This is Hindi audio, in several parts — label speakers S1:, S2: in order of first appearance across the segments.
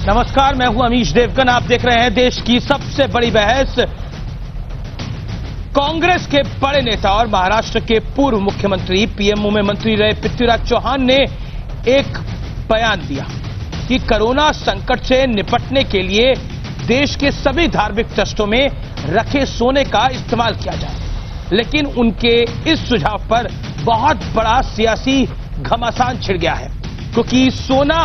S1: नमस्कार, मैं हूं अमीश देवगन। आप देख रहे हैं देश की सबसे बड़ी बहस। कांग्रेस के बड़े नेता और महाराष्ट्र के पूर्व मुख्यमंत्री पीएमओ में मंत्री रहे पृथ्वीराज चौहान ने एक बयान दिया कि कोरोना संकट से निपटने के लिए देश के सभी धार्मिक ट्रस्टों में रखे सोने का इस्तेमाल किया जाए। लेकिन उनके इस सुझाव पर बहुत बड़ा सियासी घमासान छिड़ गया है, क्योंकि सोना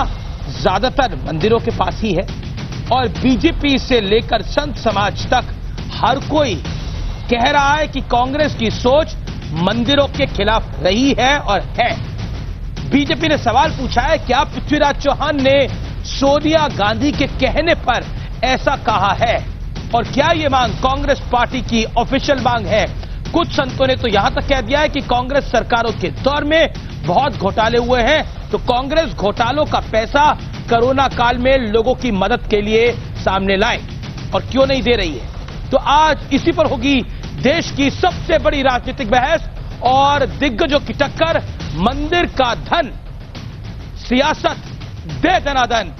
S1: ज्यादातर मंदिरों के पास ही है और बीजेपी से लेकर संत समाज तक हर कोई कह रहा है कि कांग्रेस की सोच मंदिरों के खिलाफ रही है और है। बीजेपी ने सवाल पूछा है, क्या पृथ्वीराज चौहान ने सोनिया गांधी के कहने पर ऐसा कहा है और क्या यह मांग कांग्रेस पार्टी की ऑफिशियल मांग है? कुछ संतों ने तो यहां तक कह दिया है कि कांग्रेस सरकारों के दौर में बहुत घोटाले हुए हैं, तो कांग्रेस घोटालों का पैसा कोरोना काल में लोगों की मदद के लिए सामने लाए और क्यों नहीं दे रही है। तो आज इसी पर होगी देश की सबसे बड़ी राजनीतिक बहस और दिग्गजों की टक्कर। मंदिर का धन, सियासत, दे दनादन,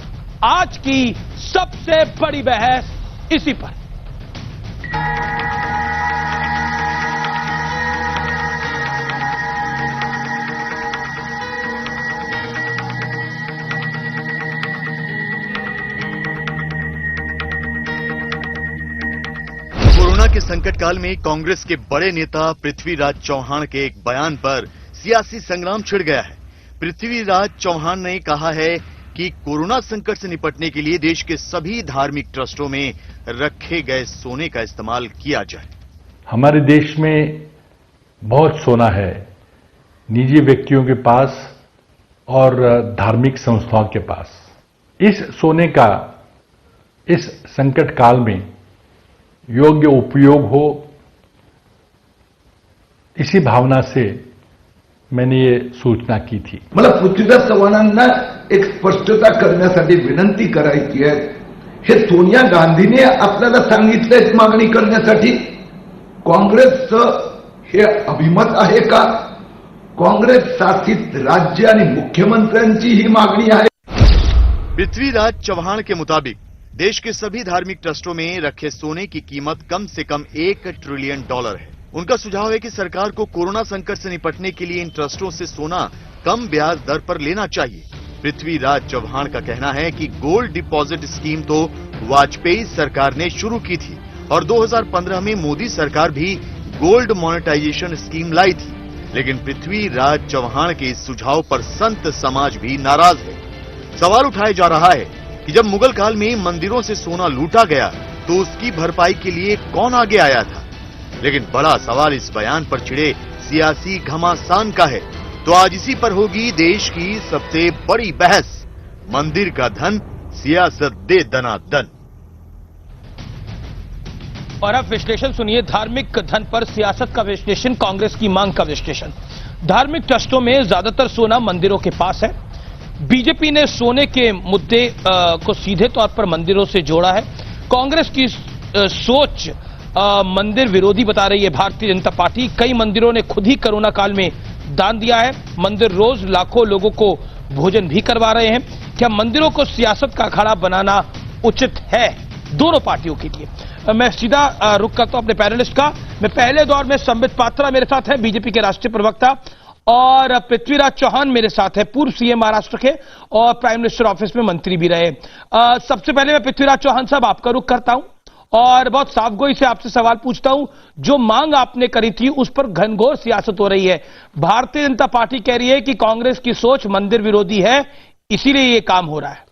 S1: आज की सबसे बड़ी बहस इसी पर।
S2: कोरोना के संकट काल में कांग्रेस के बड़े नेता पृथ्वीराज चौहान के एक बयान पर सियासी संग्राम छिड़ गया है। पृथ्वीराज चौहान ने कहा है कि कोरोना संकट से निपटने के लिए देश के सभी धार्मिक ट्रस्टों में रखे गए सोने का इस्तेमाल किया जाए।
S3: हमारे देश में बहुत सोना है, निजी व्यक्तियों के पास और धार्मिक संस्थाओं के पास। इस सोने का इस संकट काल में योग्य उपयोग हो, इसी भावना से मैंने ये सूचना की थी।
S4: मला पृथ्वीराज चव्हाणांना एक स्पष्टता करण्यासाठी विनंती करायची आहे। हे सोनिया गांधीने आपल्याला सांगितलंय मागणी करण्यासाठी काँग्रेसचं हे अभिमत आहे का? काँग्रेस शासित राज्य आणि मुख्यमंत्र्यांची ही मागणी आहे।
S2: पृथ्वीराज चौहान के मुताबिक देश के सभी धार्मिक ट्रस्टों में रखे सोने की कीमत कम से कम $1 ट्रिलियन है। उनका सुझाव है कि सरकार को कोरोना संकट से निपटने के लिए इन ट्रस्टों से सोना कम ब्याज दर पर लेना चाहिए। पृथ्वीराज चौहान का कहना है कि गोल्ड डिपॉजिट स्कीम तो वाजपेयी सरकार ने शुरू की थी और 2015 में मोदी सरकार भी गोल्ड मोनेटाइजेशन स्कीम लाई थी, लेकिन पृथ्वीराज चौहान के इस सुझाव पर संत समाज भी नाराज है। सवाल उठाया जा रहा है कि जब मुगल काल में मंदिरों से सोना लूटा गया तो उसकी भरपाई के लिए कौन आगे आया था? लेकिन बड़ा सवाल इस बयान पर छिड़े सियासी घमासान का है। तो आज इसी पर होगी देश की सबसे बड़ी बहस। मंदिर का धन, सियासत दे दनादन।
S1: और अब विश्लेषण सुनिए, धार्मिक धन पर सियासत का विश्लेषण, कांग्रेस की मांग का विश्लेषण। धार्मिक ट्रस्टों में ज्यादातर सोना मंदिरों के पास है। बीजेपी ने सोने के मुद्दे को सीधे तौर पर मंदिरों से जोड़ा है। कांग्रेस की सोच मंदिर विरोधी बता रही है भारतीय जनता पार्टी। कई मंदिरों ने खुद ही कोरोना काल में दान दिया है। मंदिर रोज लाखों लोगों को भोजन भी करवा रहे हैं। क्या मंदिरों को सियासत का अखाड़ा बनाना उचित है दोनों पार्टियों के लिए? मैं सीधा रुख करता हूं अपने पैनलिस्ट का। मैं पहले दौर में संबित पात्रा मेरे साथ है, बीजेपी के राष्ट्रीय प्रवक्ता, और पृथ्वीराज चौहान मेरे साथ है, पूर्व सीएम महाराष्ट्र के और प्राइम मिनिस्टर ऑफिस में मंत्री भी रहे। सबसे पहले मैं पृथ्वीराज चौहान साहब आपका रुख करता हूं और बहुत साफगोई से आपसे सवाल पूछता हूं। जो मांग आपने करी थी उस पर घनघोर सियासत हो रही है। भारतीय जनता पार्टी कह रही है कि कांग्रेस की सोच मंदिर विरोधी है, इसीलिए ये काम हो रहा है।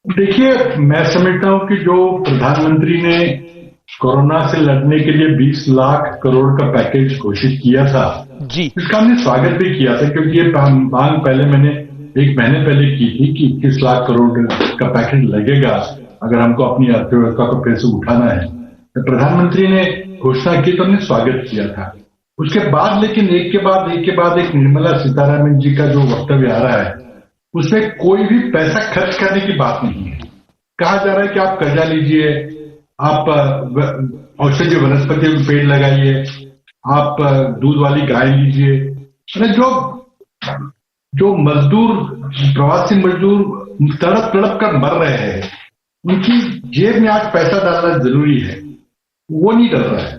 S3: देखिए, मैं समझता हूं कि जो प्रधानमंत्री ने कोरोना से लड़ने के लिए 20 लाख करोड़ का पैकेज घोषित किया था
S1: जी,
S3: इसका हमने स्वागत भी किया था, क्योंकि ये मांग पहले मैंने 1 महीने पहले की थी कि 21 लाख करोड़ का पैकेज लगेगा अगर हमको अपनी अर्थव्यवस्था को फिर से उठाना है। तो प्रधानमंत्री ने घोषणा की तो हमने स्वागत किया था। उसके बाद लेकिन एक के बाद एक निर्मला सीतारमण जी का जो वक्तव्य आ रहा है उसमें कोई भी पैसा खर्च करने की बात नहीं है। कहा जा रहा है कि आप कर्जा लीजिए, आप औषधीय वनस्पति पेड़ लगाइए, आप दूध वाली गाय लीजिए। जो मजदूर, प्रवासी मजदूर तड़प तड़प कर मर रहे हैं, उनकी जेब में आज पैसा डालना जरूरी है, वो नहीं डर रहा है।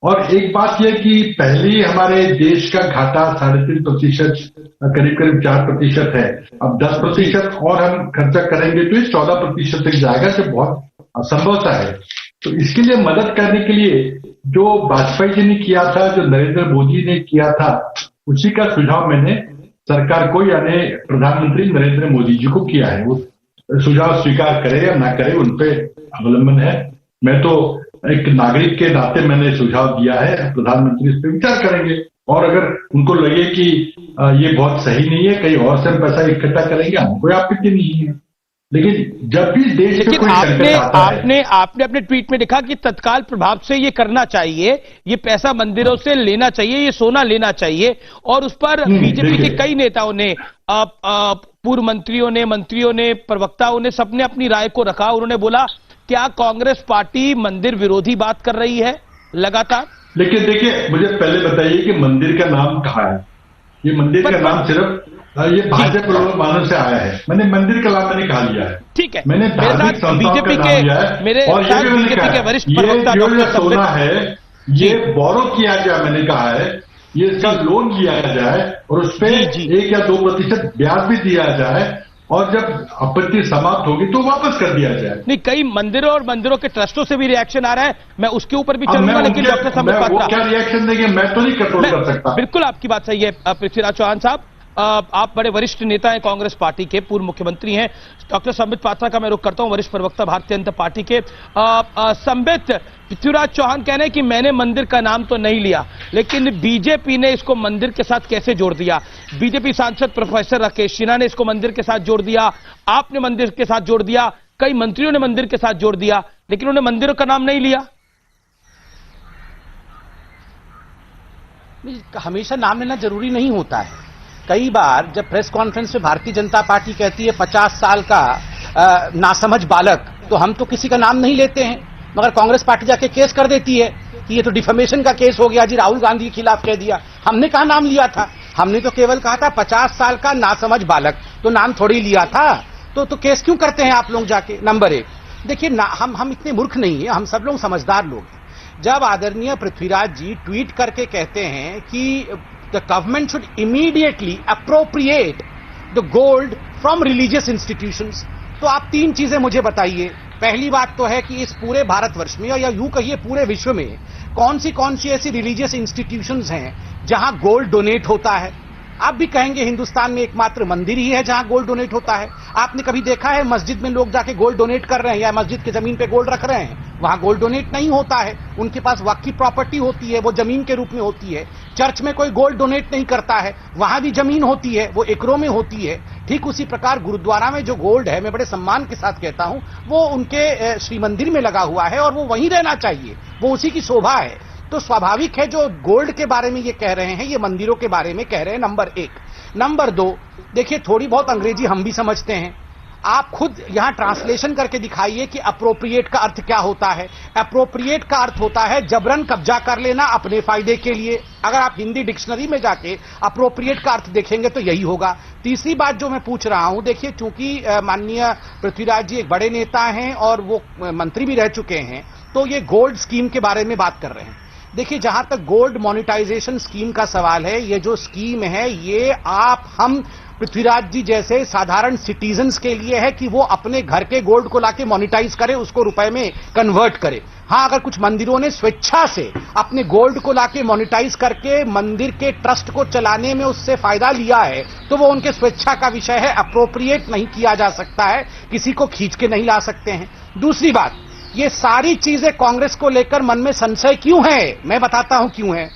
S3: और एक बात यह कि पहले ही हमारे देश का घाटा 3.5%, करीब करीब 4% है। अब 10% और हम खर्चा करेंगे तो ये 14% तक जाएगा, जो बहुत असंभवता है। तो इसके लिए मदद करने के लिए जो वाजपेयी जी ने किया था, जो नरेंद्र मोदी ने किया था, उसी का सुझाव मैंने सरकार को यानी प्रधानमंत्री नरेंद्र मोदी जी को किया है। वो सुझाव स्वीकार करे या ना करे उन पे अवलंबन है। मैं तो एक नागरिक के नाते मैंने सुझाव दिया है, प्रधानमंत्री इस पर विचार करेंगे और अगर उनको लगे कि ये बहुत सही नहीं है, कहीं और से हम पैसा इकट्ठा करेंगे, हमको कोई आपत्ति नहीं है। लेकिन जब भी देश में कोई संकट आता है,
S1: आपने अपने ट्वीट में लिखा कि तत्काल प्रभाव से ये करना चाहिए, ये पैसा मंदिरों से लेना चाहिए, ये सोना लेना चाहिए। और उस पर बीजेपी के कई नेताओं ने, पूर्व मंत्रियों ने, प्रवक्ताओं ने, सबने अपनी राय को रखा। उन्होंने बोला क्या कांग्रेस पार्टी मंदिर विरोधी बात कर रही है लगातार?
S3: लेकिन देखिए, मुझे पहले बताइए कि मंदिर का नाम कहाँ है? ये मंदिर का नाम सिर्फ ये भाजपा मानव से आया है। मैंने मंदिर का नाम मैंने कहा लिया है, ठीक है। मैंने धार्मिक संस्थाओं का नाम लिया है और ये भी मैंने कहा ये जो सोना है ये बोरो किया जाए, मैंने कहा है ये इसका लोन लिया जाए और उस पर 1 या 2% ब्याज भी दिया जाए और जब आपत्ति समाप्त होगी तो वापस कर दिया जाए।
S1: नहीं, कई मंदिरों और मंदिरों के ट्रस्टों से भी रिएक्शन आ रहा है, मैं उसके ऊपर भी चलूंगा। लेकिन डॉक्टर संबित पात्रा
S3: क्या रिएक्शन देंगे मैं तो नहीं कंट्रोल कर सकता।
S1: बिल्कुल आपकी बात सही है पृथ्वीराज चौहान साहब, आप बड़े वरिष्ठ नेता हैं कांग्रेस पार्टी के, पूर्व मुख्यमंत्री हैं। डॉक्टर संबित पात्रा का मैं रुख करता हूं, वरिष्ठ प्रवक्ता भारतीय जनता पार्टी के। संबित, पृथ्वीराज चौहान कह रहे हैं कि मैंने मंदिर का नाम तो नहीं लिया, लेकिन बीजेपी ने इसको मंदिर के साथ कैसे जोड़ दिया? बीजेपी सांसद प्रोफेसर राकेश सिन्हा ने इसको मंदिर के साथ जोड़ दिया, आपने मंदिर के साथ जोड़ दिया, कई मंत्रियों ने मंदिर के साथ जोड़ दिया, लेकिन उन्होंने मंदिर का नाम नहीं लिया।
S5: हमेशा नाम लेना जरूरी नहीं होता है। कई बार जब प्रेस कॉन्फ्रेंस में भारतीय जनता पार्टी कहती है 50 साल का नासमझ बालक, तो हम तो किसी का नाम नहीं लेते हैं, मगर कांग्रेस पार्टी जाके केस कर देती है कि ये तो डिफेमेशन का केस हो गया जी, राहुल गांधी के खिलाफ कह दिया। हमने कहा नाम लिया था? हमने तो केवल कहा था 50 साल का नासमझ बालक, तो नाम थोड़ी लिया था। तो केस क्यों करते हैं आप लोग जाके? नंबर 1, देखिए हम इतने मूर्ख नहीं है, हम सब लोग समझदार लोग हैं। जब आदरणीय पृथ्वीराज जी ट्वीट करके कहते हैं कि the government should immediately appropriate the gold from religious institutions, तो आप 3 चीजें मुझे बताइए। पहली बात तो है कि इस पूरे भारतवर्ष में या यूं कहिए पूरे विश्व में कौन सी ऐसी रिलीजियस इंस्टीट्यूशंस हैं जहां गोल्ड डोनेट होता है? आप भी कहेंगे हिंदुस्तान में एकमात्र मंदिर ही है जहां गोल्ड डोनेट होता है। आपने कभी देखा है मस्जिद में लोग जाके गोल्ड डोनेट कर रहे हैं या मस्जिद की जमीन पे गोल्ड रख रहे हैं? वहां गोल्ड डोनेट नहीं होता है, उनके पास वक्फ की प्रॉपर्टी होती है, वो जमीन के रूप में होती है। चर्च में कोई गोल्ड डोनेट नहीं करता है, वहां भी जमीन होती है, वो एकड़ों में होती है। ठीक उसी प्रकार गुरुद्वारा में जो गोल्ड है, मैं बड़े सम्मान के साथ कहता हूं, वो उनके श्री मंदिर में लगा हुआ है और वो वहीं रहना चाहिए, वो उसी की शोभा है। तो स्वाभाविक है जो गोल्ड के बारे में ये कह रहे हैं, ये मंदिरों के बारे में कह रहे हैं, नंबर 1। नंबर 2, देखिए थोड़ी बहुत अंग्रेजी हम भी समझते हैं, आप खुद यहां ट्रांसलेशन करके दिखाइए कि अप्रोप्रिएट का अर्थ क्या होता है। अप्रोप्रिएट का अर्थ होता है जबरन कब्जा कर लेना अपने फायदे के लिए। अगर आप हिंदी डिक्शनरी में जाके अप्रोप्रिएट का अर्थ देखेंगे तो यही होगा। तीसरी बात जो मैं पूछ रहा हूं, देखिए चूंकि माननीय पृथ्वीराज जी एक बड़े नेता हैं और वो मंत्री भी रह चुके हैं, तो ये गोल्ड स्कीम के बारे में बात कर रहे हैं। देखिए जहां तक गोल्ड मोनेटाइजेशन स्कीम का सवाल है, ये जो स्कीम है ये हम पृथ्वीराज जी जैसे साधारण सिटीजन्स के लिए है कि वो अपने घर के गोल्ड को लाके मोनेटाइज करे, उसको रुपए में कन्वर्ट करे। हां, अगर कुछ मंदिरों ने स्वेच्छा से अपने गोल्ड को लाके मोनेटाइज करके मंदिर के ट्रस्ट को चलाने में उससे फायदा लिया है, तो वो उनके स्वेच्छा का विषय है, अप्रोप्रिएट नहीं किया जा सकता है, किसी को खींच के नहीं ला सकते हैं। दूसरी बात, ये सारी चीजें कांग्रेस को लेकर मन में संशय क्यों है? मैं बताता हूं क्यों है।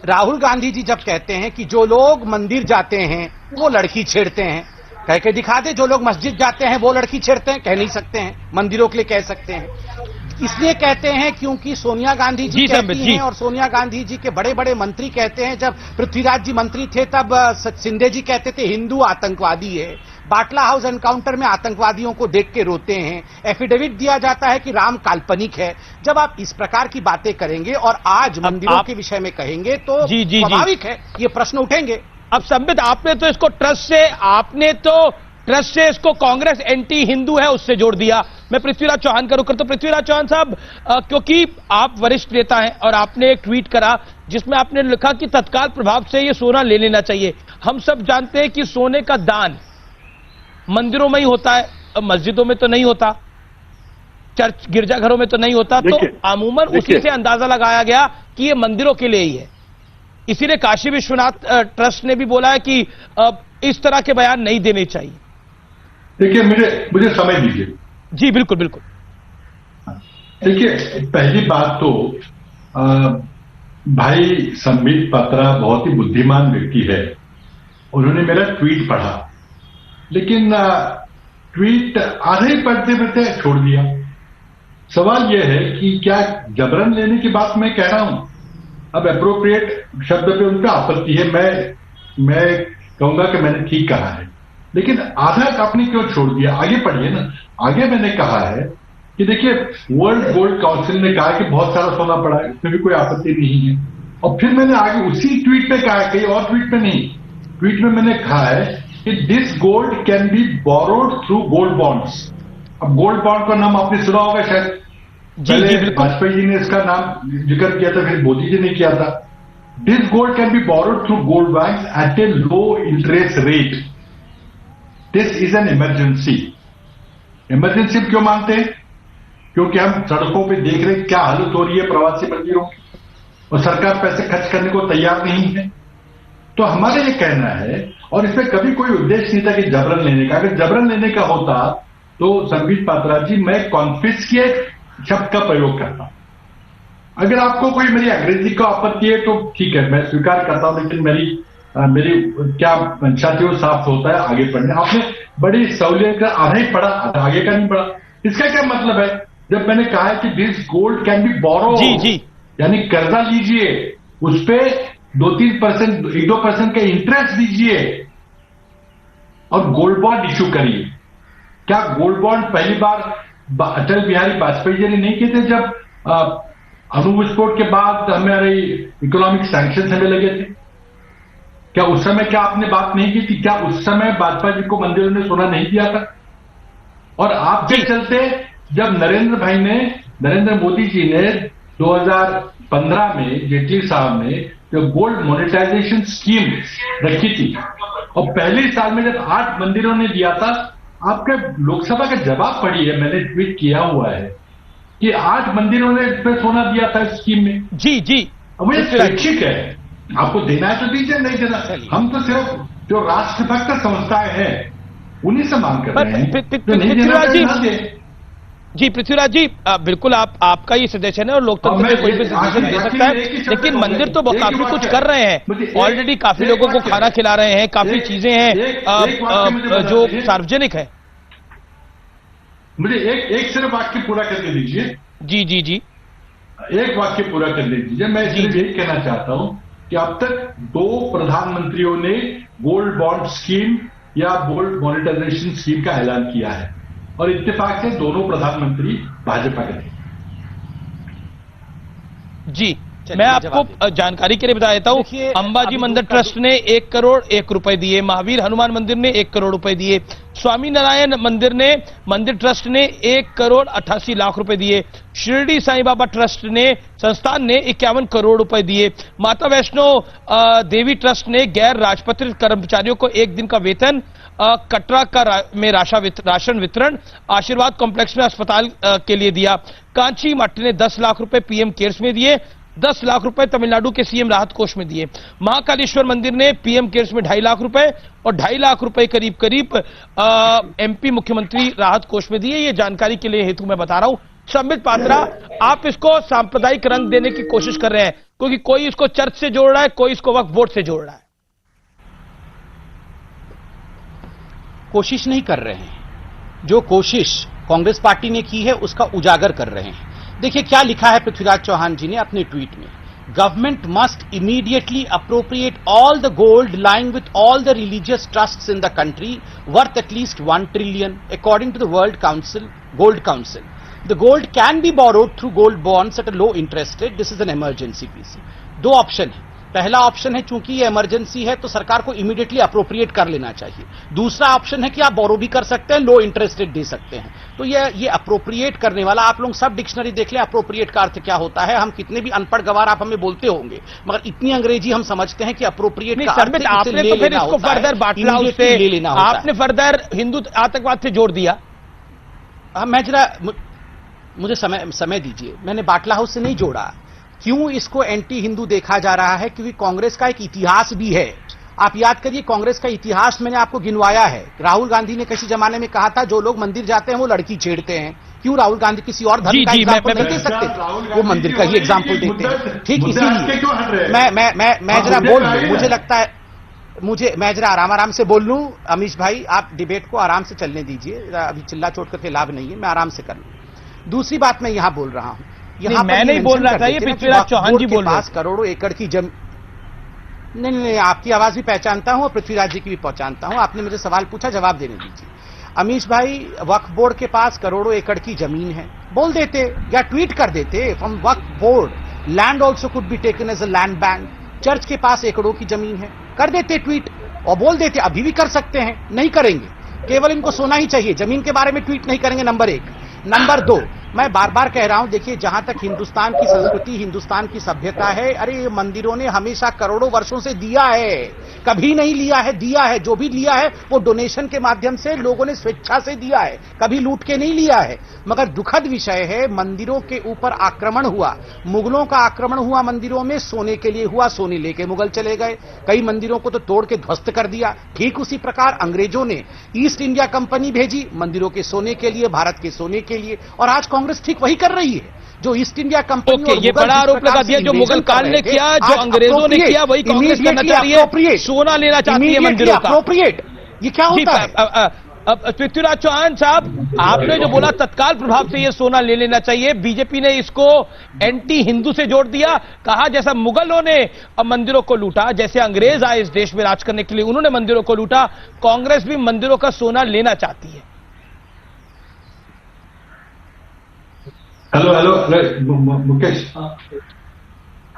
S5: राहुल गांधी जी जब कहते हैं कि जो लोग मंदिर जाते हैं वो लड़की छेड़ते हैं, कह के दिखा दे जो लोग मस्जिद जाते हैं वो लड़की छेड़ते हैं। कह नहीं सकते हैं, मंदिरों के लिए कह सकते हैं। इसलिए कहते हैं क्योंकि सोनिया गांधी जी कहती हैं और सोनिया गांधी जी के बड़े बड़े मंत्री कहते हैं। जब पृथ्वीराज जी मंत्री थे तब शिंदे जी कहते थे हिंदू आतंकवादी है, बाटला हाउस एनकाउंटर में आतंकवादियों को देख के रोते हैं, एफिडेविट दिया जाता है कि राम काल्पनिक है। जब आप इस प्रकार की बातें करेंगे और आज मंदिरों के विषय में कहेंगे तो स्वाभाविक है ये प्रश्न उठेंगे।
S1: अब संबित, आपने तो इसको ट्रस्ट से, आपने तो ट्रस्ट से इसको कांग्रेस एंटी हिंदू है उससे जोड़ दिया। मैं पृथ्वीराज चौहान का रुख करता हूं। पृथ्वीराज चौहान साहब, क्योंकि आप वरिष्ठ नेता हैं और आपने एक ट्वीट करा जिसमें आपने लिखा कि तत्काल प्रभाव से ये सोना ले लेना चाहिए। हम सब जानते हैं कि सोने का दान मंदिरों में ही होता है, मस्जिदों में तो नहीं होता, चर्च गिरजाघरों में तो नहीं होता, तो अमूमन उसी से अंदाजा लगाया गया कि ये मंदिरों के लिए ही है। इसीलिए काशी विश्वनाथ ट्रस्ट ने भी बोला है कि इस तरह के बयान नहीं देने चाहिए।
S3: देखिए, मुझे समय दीजिए।
S1: जी बिल्कुल बिल्कुल।
S3: देखिए, पहली बात तो भाई संबित पात्रा बहुत ही बुद्धिमान व्यक्ति है। उन्होंने मेरा ट्वीट पढ़ा, लेकिन ट्वीट आधे पढ़ते पढ़ते छोड़ दिया। सवाल यह है कि क्या जबरन लेने की बात मैं कह रहा हूं? अब एप्रोप्रिएट शब्द पे उनका आपत्ति है, मैं कहूंगा कि मैंने ठीक कहा है, लेकिन आधा आपने क्यों छोड़ दिया? आगे पढ़िए ना। आगे मैंने कहा है कि देखिए, वर्ल्ड गोल्ड काउंसिल ने कहा कि बहुत सारा सोना पड़ा है, इसमें भी कोई आपत्ति नहीं है। और फिर मैंने आगे उसी ट्वीट पे कहा है, कहीं और ट्वीट पे नहीं, ट्वीट में मैंने कहा है कि this gold can be borrowed through gold bonds. अब गोल्ड बॉन्ड का नाम आपने सुना होगा शायद, पहले वाजपेयी जी ने इसका नाम जिक्र किया था, फिर मोदी जी ने किया था। This gold can be borrowed through gold banks at a low interest rate. This is an emergency. Emergency क्यों मानते हैं? क्योंकि हम सड़कों पे देख रहे हैं क्या हालत हो रही है प्रवासी मंदिरों की, और सरकार पैसे खर्च करने को तैयार नहीं है। तो हमारा ये कहना है, और इसमें कभी कोई उद्देश्य नहीं था कि जबरन लेने का। अगर जबरन लेने का होता तो संबित पात्रा जी, मैं कॉन्फिस्केट शब्द का प्रयोग करता। अगर आपको कोई मेरी अंग्रेजी का आपत्ति है तो ठीक है, मैं स्वीकार करता हूं, लेकिन मेरी क्या मंशा थी वो साफ होता है आगे पढ़ने। आपने बड़ी सहूलियत का आधा ही पढ़ा, आगे का नहीं पढ़ा। इसका क्या मतलब है? जब मैंने कहा है कि दिस गोल्ड कैन बी बोरो, यानी कर्जा लीजिए, उस पे 2-3%, 1-2% का इंटरेस्ट दीजिए और गोल्ड बॉन्ड इश्यू करिए। क्या गोल्ड बॉन्ड पहली बार अटल बिहारी वाजपेयी जी ने नहीं किए थे? जब अणु विस्फोट के बाद हमारे इकोनॉमिक सैंक्शन हमें लगे थे, क्या उस समय क्या आपने बात नहीं की थी? क्या उस समय वाजपेयी जी को मंदिरों ने सोना नहीं दिया था? और आपके चलते जब नरेंद्र मोदी जी ने 2015 में जेटली साहब ने जो गोल्ड मोनेटाइजेशन स्कीम रखी थी, और पहले साल में जब 8 मंदिरों ने दिया था, आपके लोकसभा का जवाब पढ़िए, मैंने ट्वीट किया हुआ है कि 8 मंदिरों ने इस पर सोना दिया था इस स्कीम में।
S1: जी
S3: अब ये स्वैच्छिक है, आपको देना है तो दीजिए, नहीं देना हम तो सिर्फ जो राष्ट्रभक्त संस्थाएं हैं उन्हीं से मांग कर रहे हैं।
S1: जी पृथ्वीराज जी, बिल्कुल आपका ये सजेशन है और लोकतंत्र में कोई भी सजेशन दे सकता है, लेकिन मंदिर तो काफी कुछ कर रहे हैं, ऑलरेडी काफी लोगों को खाना खिला रहे हैं, काफी चीजें हैं जो सार्वजनिक है।
S3: मुझे एक सिर्फ वाक्य पूरा करने दीजिए।
S1: जी
S3: एक वाक्य पूरा करने दीजिए। मैं सिर्फ यही कहना चाहता हूं कि अब तक 2 प्रधानमंत्रियों ने गोल्ड बॉन्ड स्कीम या गोल्ड मॉनिटाइजेशन स्कीम का ऐलान किया है, और इत्तेफाक से दोनों प्रधानमंत्री भाजपा के थे।
S1: जी, मैं आपको जानकारी के लिए बता देता हूं, अंबाजी मंदिर ट्रस्ट ने 1 करोड़ 1 रुपए दिए, महावीर हनुमान मंदिर ने 1 करोड़ रुपए दिए, स्वामी नारायण मंदिर ट्रस्ट ने 1 करोड़ 88 लाख रुपए दिए, शिरडी साईं बाबा ट्रस्ट ने संस्थान ने 51 करोड़ रुपए दिए, माता वैष्णो देवी ट्रस्ट ने गैर राजपत्रित कर्मचारियों को 1 दिन का वेतन, कटरा में राशन वितरण, आशीर्वाद कॉम्प्लेक्स में अस्पताल के लिए दिया, कांची मठ ने 10 लाख रुपए पीएम केयर्स में दिए, 10 लाख रुपए तमिलनाडु के सीएम राहत कोष में दिए, महाकालेश्वर मंदिर ने पीएम केयर्स में 2.5 लाख रुपए और 2.5 लाख रुपए करीब एमपी मुख्यमंत्री राहत कोष में दिए। ये जानकारी के लिए हेतु मैं बता रहा हूं। संबित पात्रा, आप इसको सांप्रदायिक रंग देने की कोशिश कर रहे हैं, क्योंकि कोई इसको चर्च से जोड़ रहा है, कोई इसको वक्फ बोर्ड से जोड़ रहा है।
S5: कोशिश नहीं कर रहे हैं, जो कोशिश कांग्रेस पार्टी ने की है उसका उजागर कर रहे हैं। देखिए क्या लिखा है पृथ्वीराज चौहान जी ने अपने ट्वीट में, government must immediately appropriate all the gold lying with all the religious trusts in the country worth at least 1 trillion according to the world gold council. The gold can be borrowed through gold bonds at a low interest rate. This is an emergency PC. 2 option है, पहला ऑप्शन है चूंकि ये इमरजेंसी है तो सरकार को इमीडिएटली अप्रोप्रिएट कर लेना चाहिए। दूसरा ऑप्शन है कि आप बोरो भी कर सकते हैं, लो इंटरेस्ट रेट दे सकते हैं। तो ये अप्रोप्रिएट करने वाला, आप लोग सब डिक्शनरी देख लें अप्रोप्रिएट का अर्थ क्या होता है। हम कितने भी अनपढ़ गवार आप हमें बोलते होंगे, मगर इतनी अंग्रेजी हम समझते हैं कि अप्रोप्रिएट का अर्थ है
S1: आपने तो फिर इसको फर्दर बाटला उससे, आपने फर्दर हिंदू आतंकवाद से जोड़ दिया।
S5: मैं जरा, मुझे समय दीजिए। मैंने बाटला हाउस से नहीं जोड़ा। क्यों इसको एंटी हिंदू देखा जा रहा है? क्योंकि कांग्रेस का एक इतिहास भी है। आप याद करिए, कांग्रेस का इतिहास मैंने आपको गिनवाया है। राहुल गांधी ने किसी जमाने में कहा था जो लोग मंदिर जाते हैं वो लड़की छेड़ते हैं। क्यों राहुल गांधी किसी और धर्म का एग्जाम्पल नहीं दे सकते? वो मंदिर का ही एग्जाम्पल देते हैं। ठीक इसीलिए मैं जरा बोल लूं, मुझे लगता है मैं जरा आराम से बोल लूं। अमीश भाई, आप डिबेट को आराम से चलने दीजिए, अभी चिल्ला चोट करके लाभ नहीं है, मैं आराम से कर लूं। दूसरी बात मैं यहां बोल रहा हूं,
S1: मैं नहीं बोल रहा था, ये पृथ्वीराज चौहान जी बोल रहे हैं।
S5: करोड़ों एकड़ की नहीं, आपकी आवाज भी पहचानता हूं और पृथ्वीराज जी की भी पहचानता हूं। आपने मुझे सवाल पूछा, जवाब देने दीजिए। अमीश भाई, वक्फ बोर्ड के पास करोड़ों एकड़ की जमीन है, बोल देते या ट्वीट कर देते from Waqf board land also could be taken as a land bank. Church के पास एकड़ों की जमीन है, कर देते ट्वीट और बोल देते। अभी भी कर सकते हैं, नहीं करेंगे, केवल इनको सोना ही चाहिए, जमीन के बारे में ट्वीट नहीं करेंगे। नंबर 1। नंबर 2, मैं बार बार कह रहा हूं, देखिए जहां तक हिंदुस्तान की संस्कृति, हिंदुस्तान की सभ्यता है, अरे मंदिरों ने हमेशा करोड़ों वर्षों से दिया है, कभी नहीं लिया है, दिया है। जो भी लिया है वो डोनेशन के माध्यम से लोगों ने स्वेच्छा से दिया है, कभी लूट के नहीं लिया है। मगर दुखद विषय है, मंदिरों के ऊपर आक्रमण हुआ, मुगलों का आक्रमण हुआ मंदिरों में, सोने के लिए हुआ, सोने लेके मुगल चले गए, कई मंदिरों को तो तोड़ के ध्वस्त कर दिया। ठीक उसी प्रकार अंग्रेजों ने ईस्ट इंडिया कंपनी भेजी मंदिरों के सोने के लिए, भारत के सोने के लिए, और आज कांग्रेस ठीक वही कर रही है जो ईस्ट इंडिया कंपनी।
S1: ये बड़ा आरोप लगा दिया, जो मुगल काल ने किया, जो अंग्रेजों ने किया, वही कांग्रेस करना चाह रही है, सोना लेना चाहती है मंदिरों का।
S5: अप्रोप्रिएट, ये क्या होता है?
S1: पृथ्वीराज चौहान साहब, आपने जो बोला तत्काल प्रभाव से ये सोना ले लेना चाहिए, बीजेपी ने इसको एंटी हिंदू से जोड़ दिया। कहा जैसा मुगलों ने मंदिरों को लूटा, जैसे अंग्रेज आए इस देश में राज करने के लिए, उन्होंने मंदिरों को लूटा, कांग्रेस भी मंदिरों का सोना लेना चाहती है।
S3: हेलो मुकेश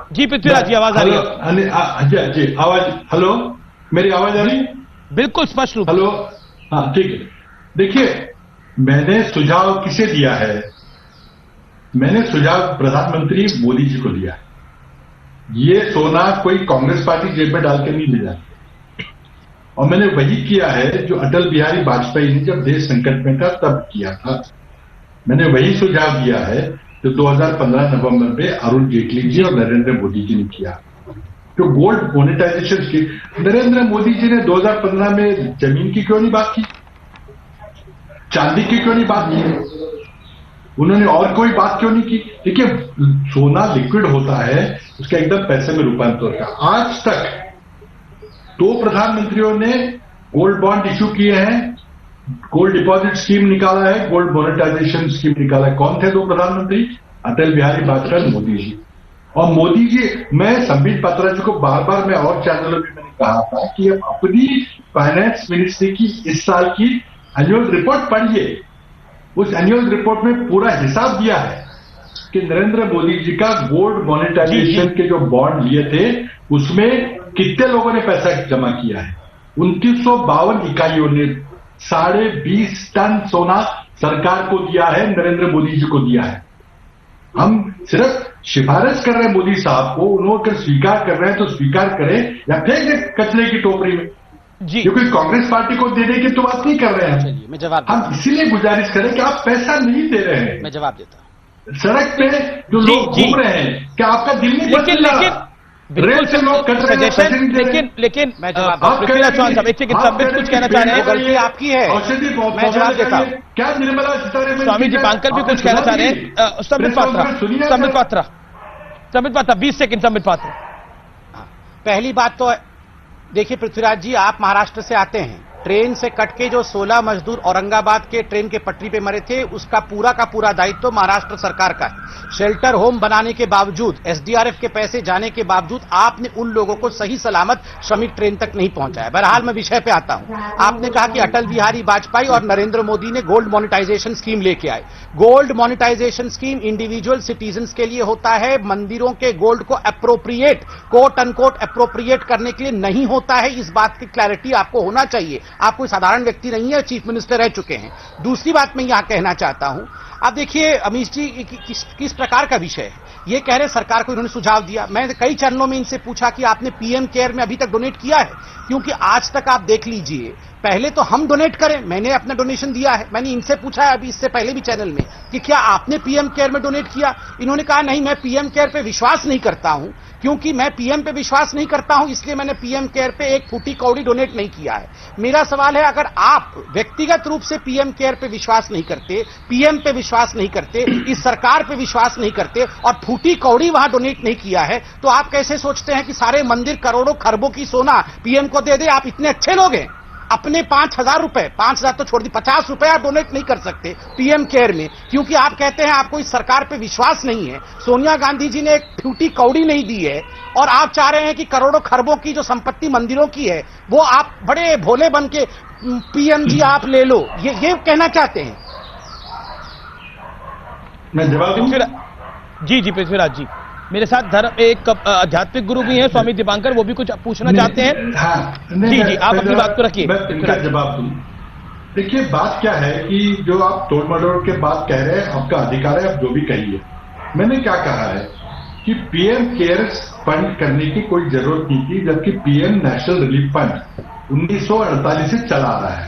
S1: जी, पृथ्वीराज जी आवाज आ रही है?
S3: जी आवाज, हेलो, मेरी आवाज आ रही है?
S1: बिल्कुल स्पष्ट रूप।
S3: हेलो, हाँ ठीक है। देखिए, मैंने सुझाव किसे दिया है? मैंने सुझाव प्रधानमंत्री मोदी जी को दिया है। ये सोना कोई कांग्रेस पार्टी जेब में डाल के नहीं ले जाती, और मैंने वही किया है जो अटल बिहारी वाजपेयी ने जब देश संकट में था तब किया था। मैंने वही सुझाव दिया है जो 2015 नवंबर में अरुण जेटली जी और नरेंद्र मोदी जी ने किया, जो गोल्ड मोनेटाइजेशन की। नरेंद्र मोदी जी ने 2015 में जमीन की क्यों नहीं बात की, चांदी की क्यों नहीं बात की, उन्होंने और कोई बात क्यों नहीं की? देखिए, सोना लिक्विड होता है, उसका एकदम पैसे में रूपांतर होता है। आज तक 2 प्रधानमंत्रियों ने गोल्ड बॉन्ड इश्यू किए हैं, गोल्ड डिपॉजिट स्कीम निकाला है, गोल्ड मोनेटाइजेशन स्कीम निकाला है। कौन थे 2 प्रधानमंत्री? अटल बिहारी वाजपेयी, मोदी जी। और मोदी जी, मैं संबित पात्रा जी को बार बार, मैं और चैनलों में मैंने कहा था कि अब अपनी फाइनेंस मिनिस्ट्री की इस साल की एनुअल रिपोर्ट पढ़िए। उस एनुअल रिपोर्ट में पूरा हिसाब दिया है कि नरेंद्र मोदी जी का गोल्ड मोनेटाइजेशन के जो बॉन्ड लिए थे उसमें कितने लोगों ने पैसा जमा किया है। 2952 इकाइयों ने 20.5 टन सोना सरकार को दिया है, नरेंद्र मोदी जी को दिया है। हम सिर्फ सिफारिश कर रहे हैं मोदी साहब को, उन्होंने अगर स्वीकार कर रहे हैं तो स्वीकार करें या फेंक दें कचरे की टोकरी में जी। क्योंकि कांग्रेस पार्टी को देने की तो बात नहीं कर रहे हैं।
S5: चलिए, मैं जवाब
S3: हम इसीलिए गुजारिश करें कि आप पैसा नहीं दे रहे हैं।
S5: मैं जवाब देता हूं।
S3: सड़क पे जो लोग घूम रहे हैं, क्या आपका दिल नहीं बच रहा? रेल से लोग कट रहे हैं,
S1: लेकिन पृथ्वीराज चौहान साहब, एक सेकंड, संबित कुछ कहना चाह रहे हैं?
S5: गलती आपकी है,
S3: औषधि
S5: मैं जवाब देता हूं।
S3: क्या निर्मला सीतारमण,
S1: स्वामी जी पांकल भी कुछ कहना चाह रहे हैं? संबित पात्रा 20 सेकंड। संबित पात्रा,
S5: पहली बात तो देखिए पृथ्वीराज जी, आप महाराष्ट्र से आते हैं, ट्रेन से कट के जो 16 मजदूर औरंगाबाद के ट्रेन के पटरी पे मरे थे, उसका पूरा का पूरा दायित्व तो महाराष्ट्र सरकार का है। शेल्टर होम बनाने के बावजूद, एसडीआरएफ के पैसे जाने के बावजूद आपने उन लोगों को सही सलामत श्रमिक ट्रेन तक नहीं पहुंचाया। बहरहाल मैं विषय पे आता हूं। आपने कहा कि अटल बिहारी वाजपेयी और नरेंद्र मोदी ने गोल्ड मोनेटाइजेशन स्कीम लेके आए। Gold monetisation scheme individual citizens के लिए होता है, मंदिरों के गोल्ड को अप्रोप्रिएट, कोट अनकोट अप्रोप्रिएट करने के लिए नहीं होता है। इस बात की क्लैरिटी आपको होना चाहिए। आप कोई साधारण व्यक्ति नहीं है, चीफ मिनिस्टर रह चुके हैं। दूसरी बात मैं यहां कहना चाहता हूं, अब देखिए अमीश जी किस प्रकार का विषय है। ये कह रहे सरकार को इन्होंने सुझाव दिया। मैं कई चरणों में इनसे पूछा कि आपने पीएम केयर में अभी तक डोनेट किया है, क्योंकि आज तक आप देख लीजिए, पहले तो हम डोनेट करें, मैंने अपना डोनेशन दिया है। मैंने इनसे पूछा है अभी इससे पहले भी चैनल में कि क्या आपने पीएम केयर में डोनेट किया। इन्होंने कहा नहीं, मैं पीएम केयर पे विश्वास नहीं करता हूं, क्योंकि मैं पीएम पे विश्वास नहीं करता हूं, इसलिए मैंने पीएम केयर पे एक फूटी कौड़ी डोनेट नहीं किया है। मेरा सवाल है, अगर आप व्यक्तिगत रूप से पीएम केयर पे विश्वास नहीं करते, पीएम पे विश्वास नहीं करते, इस सरकार पे विश्वास नहीं करते और फूटी कौड़ी वहां डोनेट नहीं किया है, तो आप कैसे सोचते हैं कि सारे मंदिर करोड़ों खरबों की सोना पीएम को दे दे। आप इतने अच्छे लोग हैं, अपने 5,000 रुपए, 5,000 तो छोड़ दी, 50 रुपए आप डोनेट नहीं कर सकते पीएम केयर में, क्योंकि आप कहते हैं आपको इस सरकार पे विश्वास नहीं है। सोनिया गांधी जी ने एक फूटी कौड़ी नहीं दी है और आप चाह रहे हैं कि करोड़ों खरबों की जो संपत्ति मंदिरों की है वो आप बड़े भोले बन के पीएम जी आप ले लो, ये कहना चाहते हैं।
S3: मैं जवाब दूं?
S1: जी पृथ्वीराज जी, मेरे साथ एक आध्यात्मिक गुरु भी हैं स्वामी दीपांकर, वो भी कुछ पूछना चाहते हैं।
S3: हाँ,
S1: जी आप अपनी बात को रखिए।
S3: मैं इनका जवाब दूं। देखिए बात क्या है कि जो आप तोड़ मरोड़ के बात कह रहे हैं, आपका अधिकार है, आप जो भी कहिए। मैंने क्या कहा है कि पीएम केयर्स फंड करने की कोई जरूरत नहीं थी, जबकि पीएम नेशनल रिलीफ फंड 1948 से चला रहा है।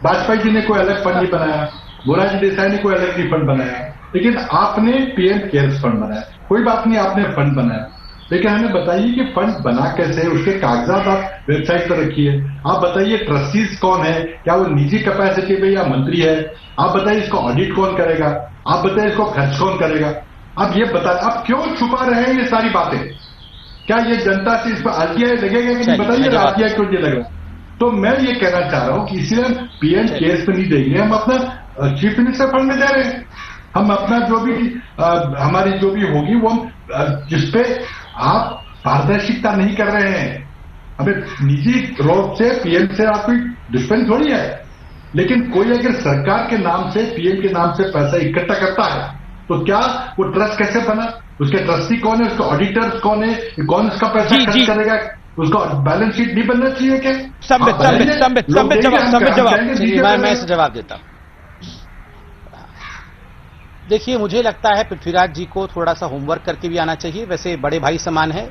S3: वाजपेयी जी ने कोई अलग फंड नहीं बनाया, मोरारजी देसाई ने कोई अलग नहीं फंड बनाया, लेकिन आपने पीएम केयर्स फंड बनाया। कोई बात नहीं, आपने फंड बनाया, लेकिन हमें बताइए कि फंड बना कैसे है, उसके कागजात आप वेबसाइट पर रखिए। आप बताइए ट्रस्टीज कौन है, क्या वो निजी कैपेसिटी में या मंत्री है। आप बताइए इसको ऑडिट कौन करेगा, आप बताइए इसको खर्च कौन करेगा। आप ये बता, आप क्यों छुपा रहे हैं ये सारी बातें? क्या ये जनता से इस पर आरटीआई लगेगा कि नहीं? बताइए आरटीआई क्यों नहीं लग रहा। तो मैं ये कहना चाह रहा हूं कि इसलिए हम पीएम केयर्स पे नहीं देंगे, हम अपना चीफ मिनिस्टर फंड में दे रहे हैं। हम अपना जो भी हमारी जो भी होगी वो हम जिसपे आप पारदर्शिता नहीं कर रहे हैं। हमें निजी रूप से पीएम से आप कोई दुश्मनी थोड़ी है, लेकिन कोई अगर सरकार के नाम से, पीएम के नाम से पैसा इकट्ठा करता है तो क्या वो ट्रस्ट कैसे बना, उसके ट्रस्टी कौन है, उसके ऑडिटर्स कौन है, कौन उसका पैसा खर्च करेगा, उसका बैलेंस शीट नहीं बनना चाहिए क्या?
S5: जवाब मैं इसे जवाब देता हूं। देखिए मुझे लगता है पृथ्वीराज जी को थोड़ा सा होमवर्क करके भी आना चाहिए। वैसे बड़े भाई समान है,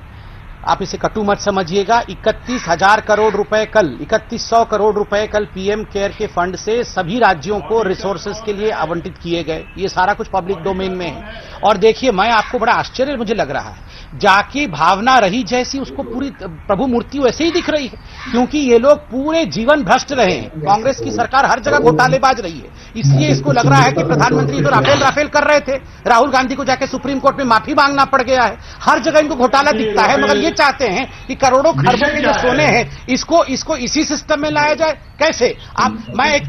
S5: आप इसे कटु मत समझिएगा। 31,000 करोड़ रुपए कल, 3100 करोड़ रुपए कल पीएम केयर के फंड से सभी राज्यों को रिसोर्सेज के लिए आवंटित किए गए। ये सारा कुछ पब्लिक डोमेन में है। और देखिए मैं आपको बड़ा आश्चर्य मुझे लग रहा है, जाकी भावना रही जैसी उसको पूरी प्रभु मूर्ति वैसे ही दिख रही है, क्योंकि ये लोग पूरे जीवन भ्रष्ट रहे हैं। कांग्रेस की सरकार हर जगह घोटालेबाज रही है, इसलिए इसको लग रहा है कि प्रधानमंत्री तो राफेल कर रहे थे, राहुल गांधी को जाके सुप्रीम कोर्ट में माफी मांगना पड़ गया है। हर जगह इनको घोटाला दिखता है, मगर ये चाहते हैं कि करोड़ों खरबों के जो सोने हैं इसको इसी सिस्टम में लाया जाए। कैसे? आप मैं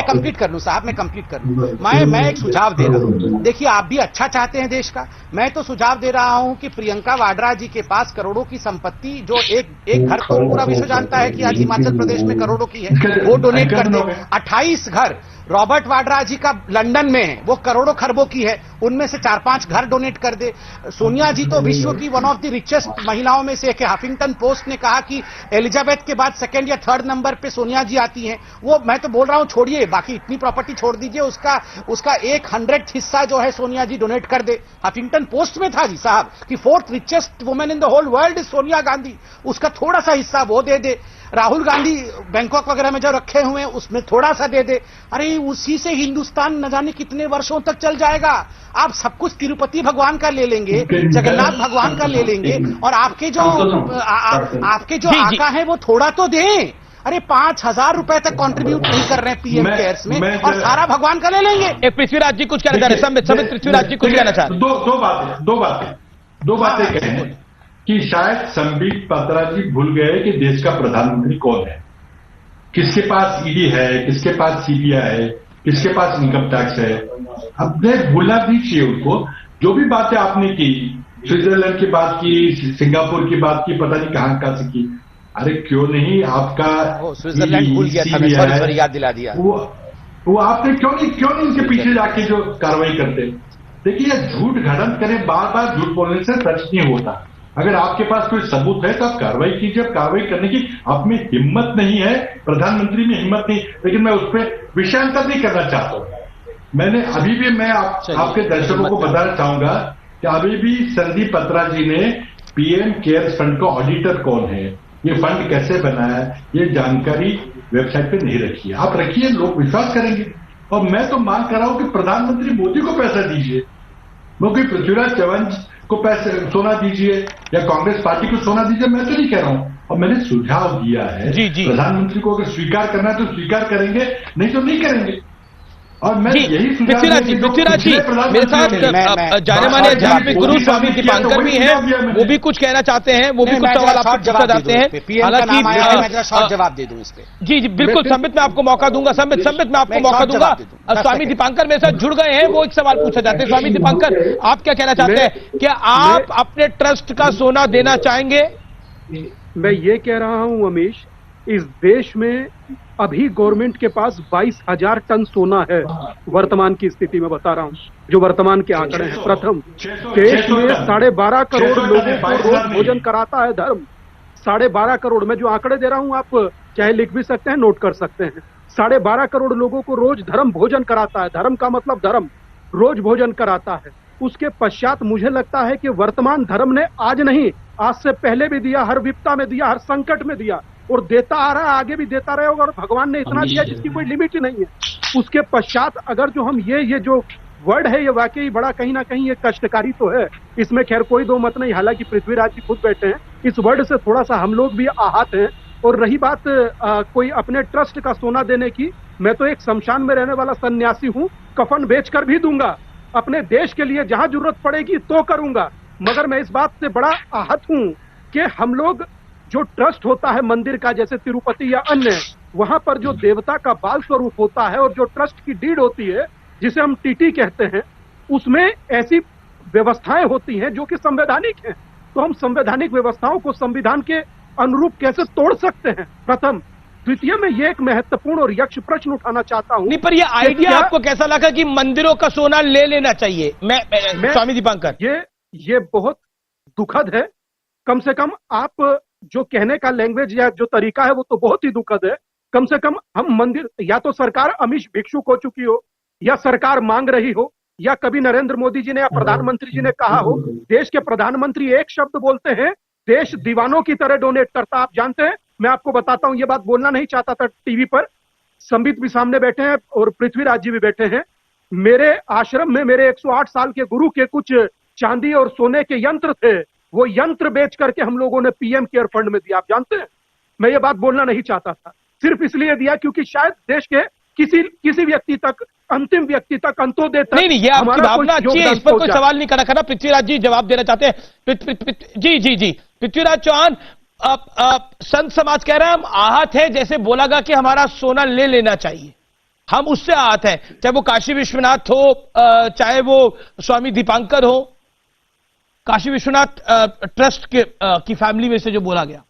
S5: कंप्लीट कर लूं साहब, मैं कंप्लीट कर लूं। मैं एक सुझाव दे रहा हूं। देखिए आप भी अच्छा चाहते हैं देश का, मैं तो सुझाव दे रहा हूं कि प्रियंका वाड्रा जी के पास करोड़ों की संपत्ति, जो एक घर तो पूरा विश्व जानता है कि आज हिमाचल प्रदेश में करोड़ों की है, वो डोनेट कर दे। 28 घर रॉबर्ट वाड्रा जी का लंदन में है, वो करोड़ों खरबों की है, उनमें से 4-5 घर डोनेट कर दे। सोनिया जी तो विश्व की वन ऑफ द रिचेस्ट महिलाओं में से एक है। हफिंगटन पोस्ट ने कहा कि एलिजाबेथ के बाद 2nd या 3rd नंबर पे सोनिया जी आती हैं। वो मैं तो बोल रहा हूं छोड़िए, बाकी इतनी प्रॉपर्टी छोड़ दीजिए, उसका 100th हिस्सा जो है सोनिया जी डोनेट कर दे। हफिंगटन पोस्ट में था जी साहब कि 4th richest women in the whole world is Sonia Gandhi, उसका थोड़ा सा हिस्सा वो दे दे। राहुल गांधी बैंकॉक वगैरह में जो रखे हुए हैं उसमें थोड़ा सा दे दे। अरे उसी से हिंदुस्तान न जाने कितने वर्षों तक चल जाएगा। आप सब कुछ तिरुपति भगवान का ले लेंगे, जगन्नाथ भगवान का ले लेंगे, और आपके जो आका है वो थोड़ा तो दें। अरे 5,000 रुपए तक कंट्रीब्यूट नहीं कर रहे हैं पीएम केयर्स में, और सारा भगवान का ले लेंगे।
S1: पृथ्वीराज जी कुछ कहना चाह रहे हैं, समित पृथ्वीराज जी कुछ कहना चाह रहे हैं।
S3: दो बातें कहें कि शायद संबित पात्रा जी भूल गए कि देश का प्रधानमंत्री कौन है। किसके पास ईडी है, किसके पास सीबीआई है, किसके पास इनकम टैक्स है। अब भूलना भी चाहिए उनको। जो भी बातें आपने की, स्विट्जरलैंड की बात की, सिंगापुर की बात की, पता नहीं कहां से की। अरे क्यों नहीं आपका
S5: स्विट्जरलैंड भूल गया था, मैं सॉरी याद दिला दिया।
S3: वो आपने क्यों नहीं इनके पीछे जाके जो कार्रवाई करते। देखिए झूठ घड़ंत करें, बार बार झूठ बोलने से सच नहीं होता। अगर आपके पास कोई सबूत है तो आप कार्रवाई कीजिए। अब कार्रवाई करने की आप में हिम्मत नहीं है, प्रधानमंत्री में हिम्मत नहीं, लेकिन मैं उस पर विषयांतर नहीं करना चाहता हूं। मैंने अभी भी मैं आपके दर्शकों को बताना चाहूंगा कि अभी भी संदीप पत्रा जी ने पीएम केयर्स फंड का ऑडिटर कौन है, ये फंड कैसे बना है, ये जानकारी वेबसाइट पे नहीं रखी है। आप रखिए, लोग विश्वास करेंगे। और मैं तो मांग कर रहा हूं कि प्रधानमंत्री मोदी को पैसा दीजिए, क्योंकि पृथ्वीराज चौहान को पैसे सोना दीजिए या कांग्रेस पार्टी को सोना दीजिए, मैं तो नहीं कह रहा हूं। और मैंने सुझाव दिया है प्रधानमंत्री को, अगर स्वीकार करना है तो स्वीकार करेंगे, नहीं तो नहीं करेंगे। और मैं यही
S1: पृथ्वीराज जी मेरे साथ जाने माने आध्यात्मिक गुरु स्वामी दीपांकर भी हैं, वो भी कुछ कहना चाहते हैं, वो भी कुछ सवाल आपसे पूछना चाहते हैं।
S5: हालांकि शॉर्ट जवाब दे दूं इस पे।
S1: जी बिल्कुल संबित, मैं आपको मौका दूंगा। संबित मैं आपको मौका दूंगा। स्वामी दीपांकर मेरे साथ जुड़ गए हैं, वो एक सवाल पूछना चाहते हैं। स्वामी दीपांकर, आप क्या कहना चाहते हैं? क्या आप अपने ट्रस्ट का सोना देना चाहेंगे?
S6: मैं ये कह रहा हूं अमीश, इस देश में अभी गवर्नमेंट के पास 22,000 टन सोना है। वर्तमान की स्थिति में बता रहा हूं, जो वर्तमान के आंकड़े हैं। प्रथम, देश में 12.5 करोड़ लोगों को रोज भोजन कराता है धर्म। 12.5 करोड़, मैं जो आंकड़े दे रहा हूं आप चाहे लिख भी सकते हैं, नोट कर सकते हैं। 12.5 करोड़ लोगों को रोज धर्म भोजन कराता है। धर्म का मतलब धर्म, रोज भोजन कराता है। उसके पश्चात मुझे लगता है कि वर्तमान धर्म ने आज नहीं, आज से पहले भी दिया, हर विपदा में दिया, हर संकट में दिया और देता आ रहा है, आगे भी देता रहेगा। और भगवान ने इतना दिया जिसकी कोई लिमिट ही नहीं है। उसके पश्चात अगर जो हम ये जो वर्ड है, ये वाकई बड़ा कहीं ना कहीं ये कष्टकारी तो है, इसमें खैर कोई दो मत नहीं। हालांकि पृथ्वीराज जी खुद बैठे हैं, इस वर्ड से थोड़ा सा हम लोग भी आहत हैं। और रही बात कोई अपने ट्रस्ट का सोना देने की, मैं तो एक शमशान में रहने वाला सन्यासी हूं, कफन बेचकर भी दूंगा, अपने देश के लिए जहां जरूरत पड़ेगी तो करूंगा। मगर मैं इस बात से बड़ा आहत हूं कि हम लोग जो ट्रस्ट होता है मंदिर का, जैसे तिरुपति या अन्य, वहां पर जो देवता का बाल स्वरूप होता है और जो ट्रस्ट की डीड होती है जिसे हम टीटी कहते हैं, उसमें ऐसी व्यवस्थाएं होती हैं जो कि संवैधानिक हैं। तो हम संवैधानिक व्यवस्थाओं को संविधान के अनुरूप कैसे तोड़ सकते हैं? प्रथम। द्वितीय में ये एक महत्वपूर्ण और यक्ष प्रश्न उठाना चाहता हूं।
S1: नहीं, पर ये आइडिया आपको कैसा लगा कि मंदिरों का सोना ले लेना चाहिए? मैं स्वामी दीपांकर,
S6: ये बहुत दुखद है। कम से कम आप जो कहने का लैंग्वेज या जो तरीका है वो तो बहुत ही दुखद है। कम से कम हम मंदिर, या तो सरकार अमीश भिक्षुक हो चुकी हो, या सरकार मांग रही हो, या कभी नरेंद्र मोदी जी ने या प्रधानमंत्री जी ने कहा हो। देश के प्रधानमंत्री एक शब्द बोलते हैं, देश दीवानों की तरह डोनेट करता। आप जानते हैं, मैं आपको बताता हूं, ये बात बोलना नहीं चाहता था टीवी पर। संबित भी सामने बैठे हैं और पृथ्वीराज जी भी बैठे हैं। मेरे आश्रम में मेरे 108 साल के गुरु के कुछ चांदी और सोने के यंत्र थे, वो यंत्र बेच करके हम लोगों ने पीएम केयर फंड में दिया। आप जानते हैं, मैं ये बात बोलना नहीं चाहता था, सिर्फ इसलिए दिया क्योंकि शायद देश के किसी व्यक्ति तक, अंतिम व्यक्ति तक, अंत्योदय तक।
S1: नहीं, ये आपकी भावना अच्छी है, इस पर कोई सवाल नहीं करना। पृथ्वीराज जी जवाब देना चाहते हैं। जी पृथ्वीराज चौहान, संत समाज कह रहा है हम आहत है, जैसे बोला गया कि हमारा सोना ले लेना चाहिए, हम उससे आहत हैं, चाहे वो काशी विश्वनाथ हो, चाहे वो स्वामी दीपांकर हो, काशी विश्वनाथ ट्रस्ट की फैमिली में से जो बोला गया।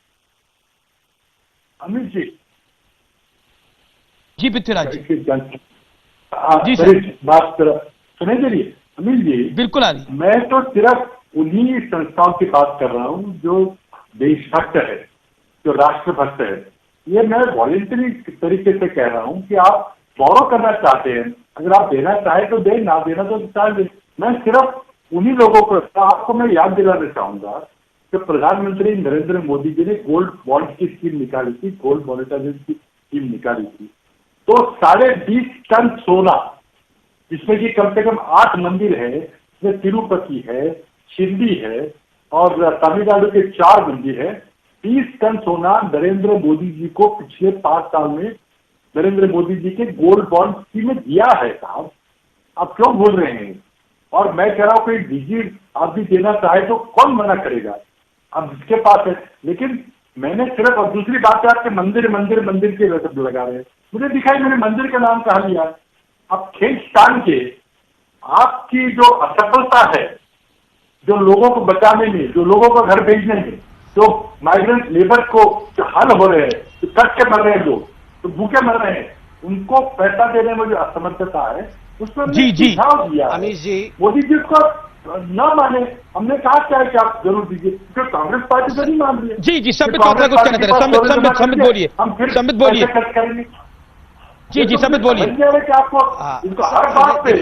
S7: अमित
S1: जी पृथ्वीराज जी,
S7: जी सर, बात सुने दीजिए। अमित जी
S1: बिल्कुल आ रही।
S7: मैं तो सिर्फ उन्हीं संस्थाओं की बात कर रहा हूं जो देशभक्त है, जो राष्ट्रभक्त है। ये मैं वॉलंटरी तरीके से कह रहा हूं कि आप बोरो करना चाहते हैं, अगर आप देना चाहे तो दे, ना देना तो चाहे। मैं सिर्फ उन्हीं लोगों को, आपको मैं याद दिलाना चाहूंगा कि प्रधानमंत्री नरेंद्र मोदी जी ने गोल्ड बॉन्ड की स्कीम निकाली थी, गोल्ड मॉनिटाइजेशन की स्कीम निकाली थी। तो 20.5 टन सोना, जिसमें कि कम से कम 8 मंदिर है, जिसमें तिरुपति है, शिरडी है और तमिलनाडु के 4 मंदिर है। 20 टन सोना नरेंद्र मोदी जी को पिछले 5 साल में नरेंद्र मोदी जी के गोल्ड बॉन्ड स्कीम में दिया है। साहब आप क्यों बोल रहे हैं? और मैं कह रहा हूं कि डीजी आप भी देना चाहे तो कौन मना करेगा, अब जिसके पास है। लेकिन मैंने सिर्फ, और दूसरी बात है आपके मंदिर मंदिर मंदिर के शब्द लगा रहे हैं, मुझे दिखाई मैंने मंदिर का नाम कहा लिया। अब खींचतान के आपकी जो असफलता है, जो लोगों को बचाने में, जो लोगों को घर भेजने में, जो माइग्रेंट लेबर को जो हाल हो रहे हैं, जो कट के मर रहे हैं लोग, तो भूखे मर रहे हैं, उनको पैसा देने में जो असमर्थता है, उसमें हमने सुझाव दिया।
S5: अमीश जी,
S7: मोदी जी को न माने, हमने कहा क्या है कि आप जरूर दीजिए, क्योंकि कांग्रेस पार्टी से नहीं मान रही है।
S1: जी संबित चौधरी कुछ कहना चाह रहे हैं। संबित बोलिए, संबित बोलिए।
S7: खर्च करेंगे।
S1: जी संबित बोलिए।
S7: कि आपको इनको हर बात पे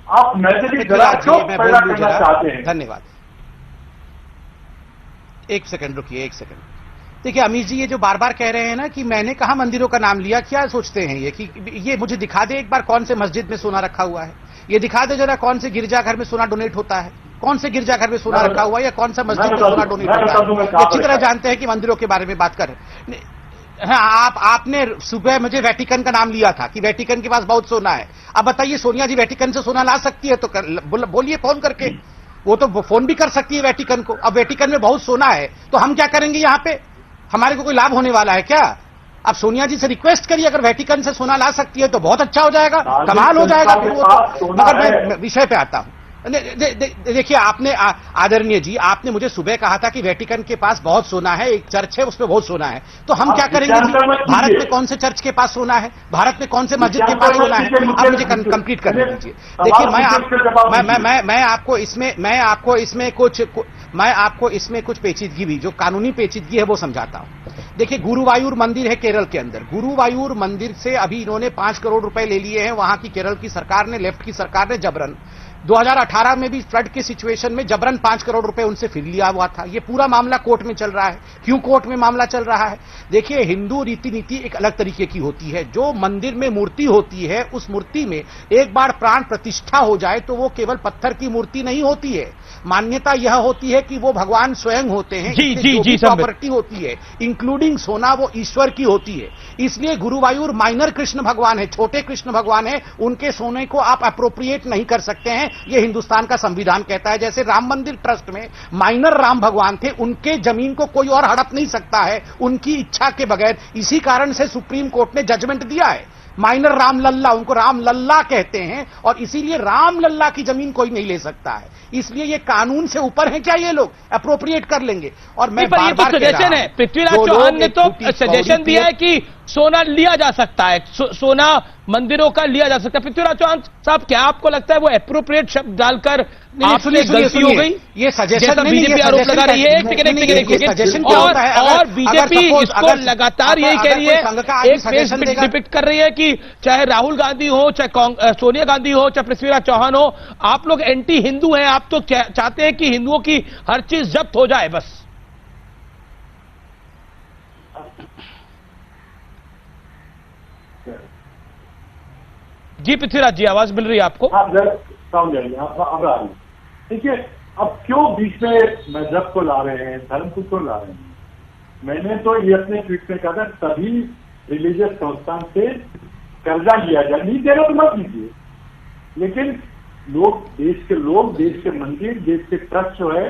S7: आप मैसेज पैदा करना चाहते हैं।
S5: धन्यवाद। एक सेकंड रुकिए, एक सेकंड। देखिए अमीश जी, ये जो बार बार कह रहे हैं ना कि मैंने कहा मंदिरों का नाम लिया, क्या सोचते हैं ये कि ये मुझे दिखा दे एक बार कौन से मस्जिद में सोना रखा हुआ है, ये दिखा दे जरा कौन से गिरजाघर में सोना डोनेट होता है, कौन से गिरजाघर में सोना रखा हुआ है, या कौन सा मस्जिद में सोना डोनेट होता है। अच्छी तरह जानते हैं कि मंदिरों के बारे में बात कर रहे हैं। हाँ, आपने सुबह मुझे वेटिकन का नाम लिया था कि वेटिकन के पास बहुत सोना है। अब बताइए, सोनिया जी वेटिकन से सोना ला सकती है तो बोलिए फोन करके, वो तो फोन भी कर सकती है वेटिकन को। अब वेटिकन में बहुत सोना है तो हम क्या करेंगे यहाँ पे, हमारे को कोई लाभ होने वाला है क्या? अब सोनिया जी से रिक्वेस्ट करिए, अगर वेटिकन से सोना ला सकती है तो बहुत अच्छा हो जाएगा, कमाल हो जाएगा फिर वो तो। मगर मैं विषय पे आता हूं। देखिए आपने आदरणीय जी, आपने मुझे सुबह कहा था कि वेटिकन के पास बहुत सोना है, एक चर्च है उसमें बहुत सोना है, तो हम क्या करेंगे जी? भारत में कौन से चर्च के पास सोना है, भारत में कौन से मस्जिद के पास सोना है? आप मुझे कंप्लीट करने दीजिए। देखिए मैं आपको इसमें कुछ पेचीदगी भी, जो कानूनी पेचीदगी है वो समझाता हूं। देखिए गुरुवायूर मंदिर है केरल के अंदर, गुरुवायूर मंदिर से अभी इन्होंने 5 करोड़ रुपए ले लिए हैं वहां की केरल की सरकार ने, लेफ्ट की सरकार ने जबरन। 2018 में भी फ्लड की सिचुएशन में जबरन 5 करोड़ रुपए उनसे फिर लिया हुआ था। ये पूरा मामला कोर्ट में चल रहा है। क्यों कोर्ट में मामला चल रहा है? देखिए हिंदू रीति नीति एक अलग तरीके की होती है। जो मंदिर में मूर्ति होती है, उस मूर्ति में एक बार प्राण प्रतिष्ठा हो जाए तो वो केवल पत्थर की मूर्ति नहीं होती है। मान्यता यह होती है कि वो भगवान स्वयं होते हैं। जी प्रॉपर्टी होती है इंक्लूडिंग सोना, वो ईश्वर की होती है। इसलिए गुरुवायूर माइनर कृष्ण भगवान है, छोटे कृष्ण भगवान है, उनके सोने को आप अप्रोप्रिएट नहीं कर सकते हैं। ये हिंदुस्तान का संविधान कहता है। जैसे राम मंदिर ट्रस्ट में माइनर राम भगवान थे, उनके जमीन को कोई और हड़प नहीं सकता है उनकी इच्छा के बगैर। इसी कारण से सुप्रीम कोर्ट ने जजमेंट दिया है। माइनर राम लल्ला, उनको राम लल्ला कहते हैं, और इसीलिए राम लल्ला की जमीन कोई नहीं ले सकता है। इसलिए ये कानून से ऊपर है क्या? ये लोग अप्रोप्रिएट कर लेंगे। और मैं बार-बार
S1: सजेशन है, पृथ्वीराज चौहान ने तो सजेशन दिया है कि सोना लिया जा सकता है, सोना मंदिरों का लिया जा सकता है। पृथ्वीराज चौहान साहब, क्या आपको लगता है वो एप्रोप्रिएट शब्द डालकर गलती हो गई?
S5: ये सजेशन
S1: बीजेपी आरोप लगा रही है। और बीजेपी इसको लगातार यही कह रही है, एक पेज डिपिक्ट कर रही है कि चाहे राहुल गांधी हो, चाहे सोनिया गांधी हो, चाहे पृथ्वीराज चौहान हो, आप लोग एंटी हिंदू हैं, आप तो चाहते हैं कि हिंदुओं की हर चीज जब्त हो जाए बस। जी पृथ्वीराज जी, आवाज मिल रही है आपको?
S7: हाँ समझ जाइए, अब आ रही। देखिए अब क्यों बीच में मजहब को ला रहे हैं, धर्म को क्यों ला रहे हैं? मैंने तो ये अपने ट्वीट में कहा था, सभी रिलीजियस संस्थान से कर्जा लिया जाए, नहीं दे रहे तो मत लीजिए, लेकिन देश के मंदिर, देश के ट्रस्ट जो है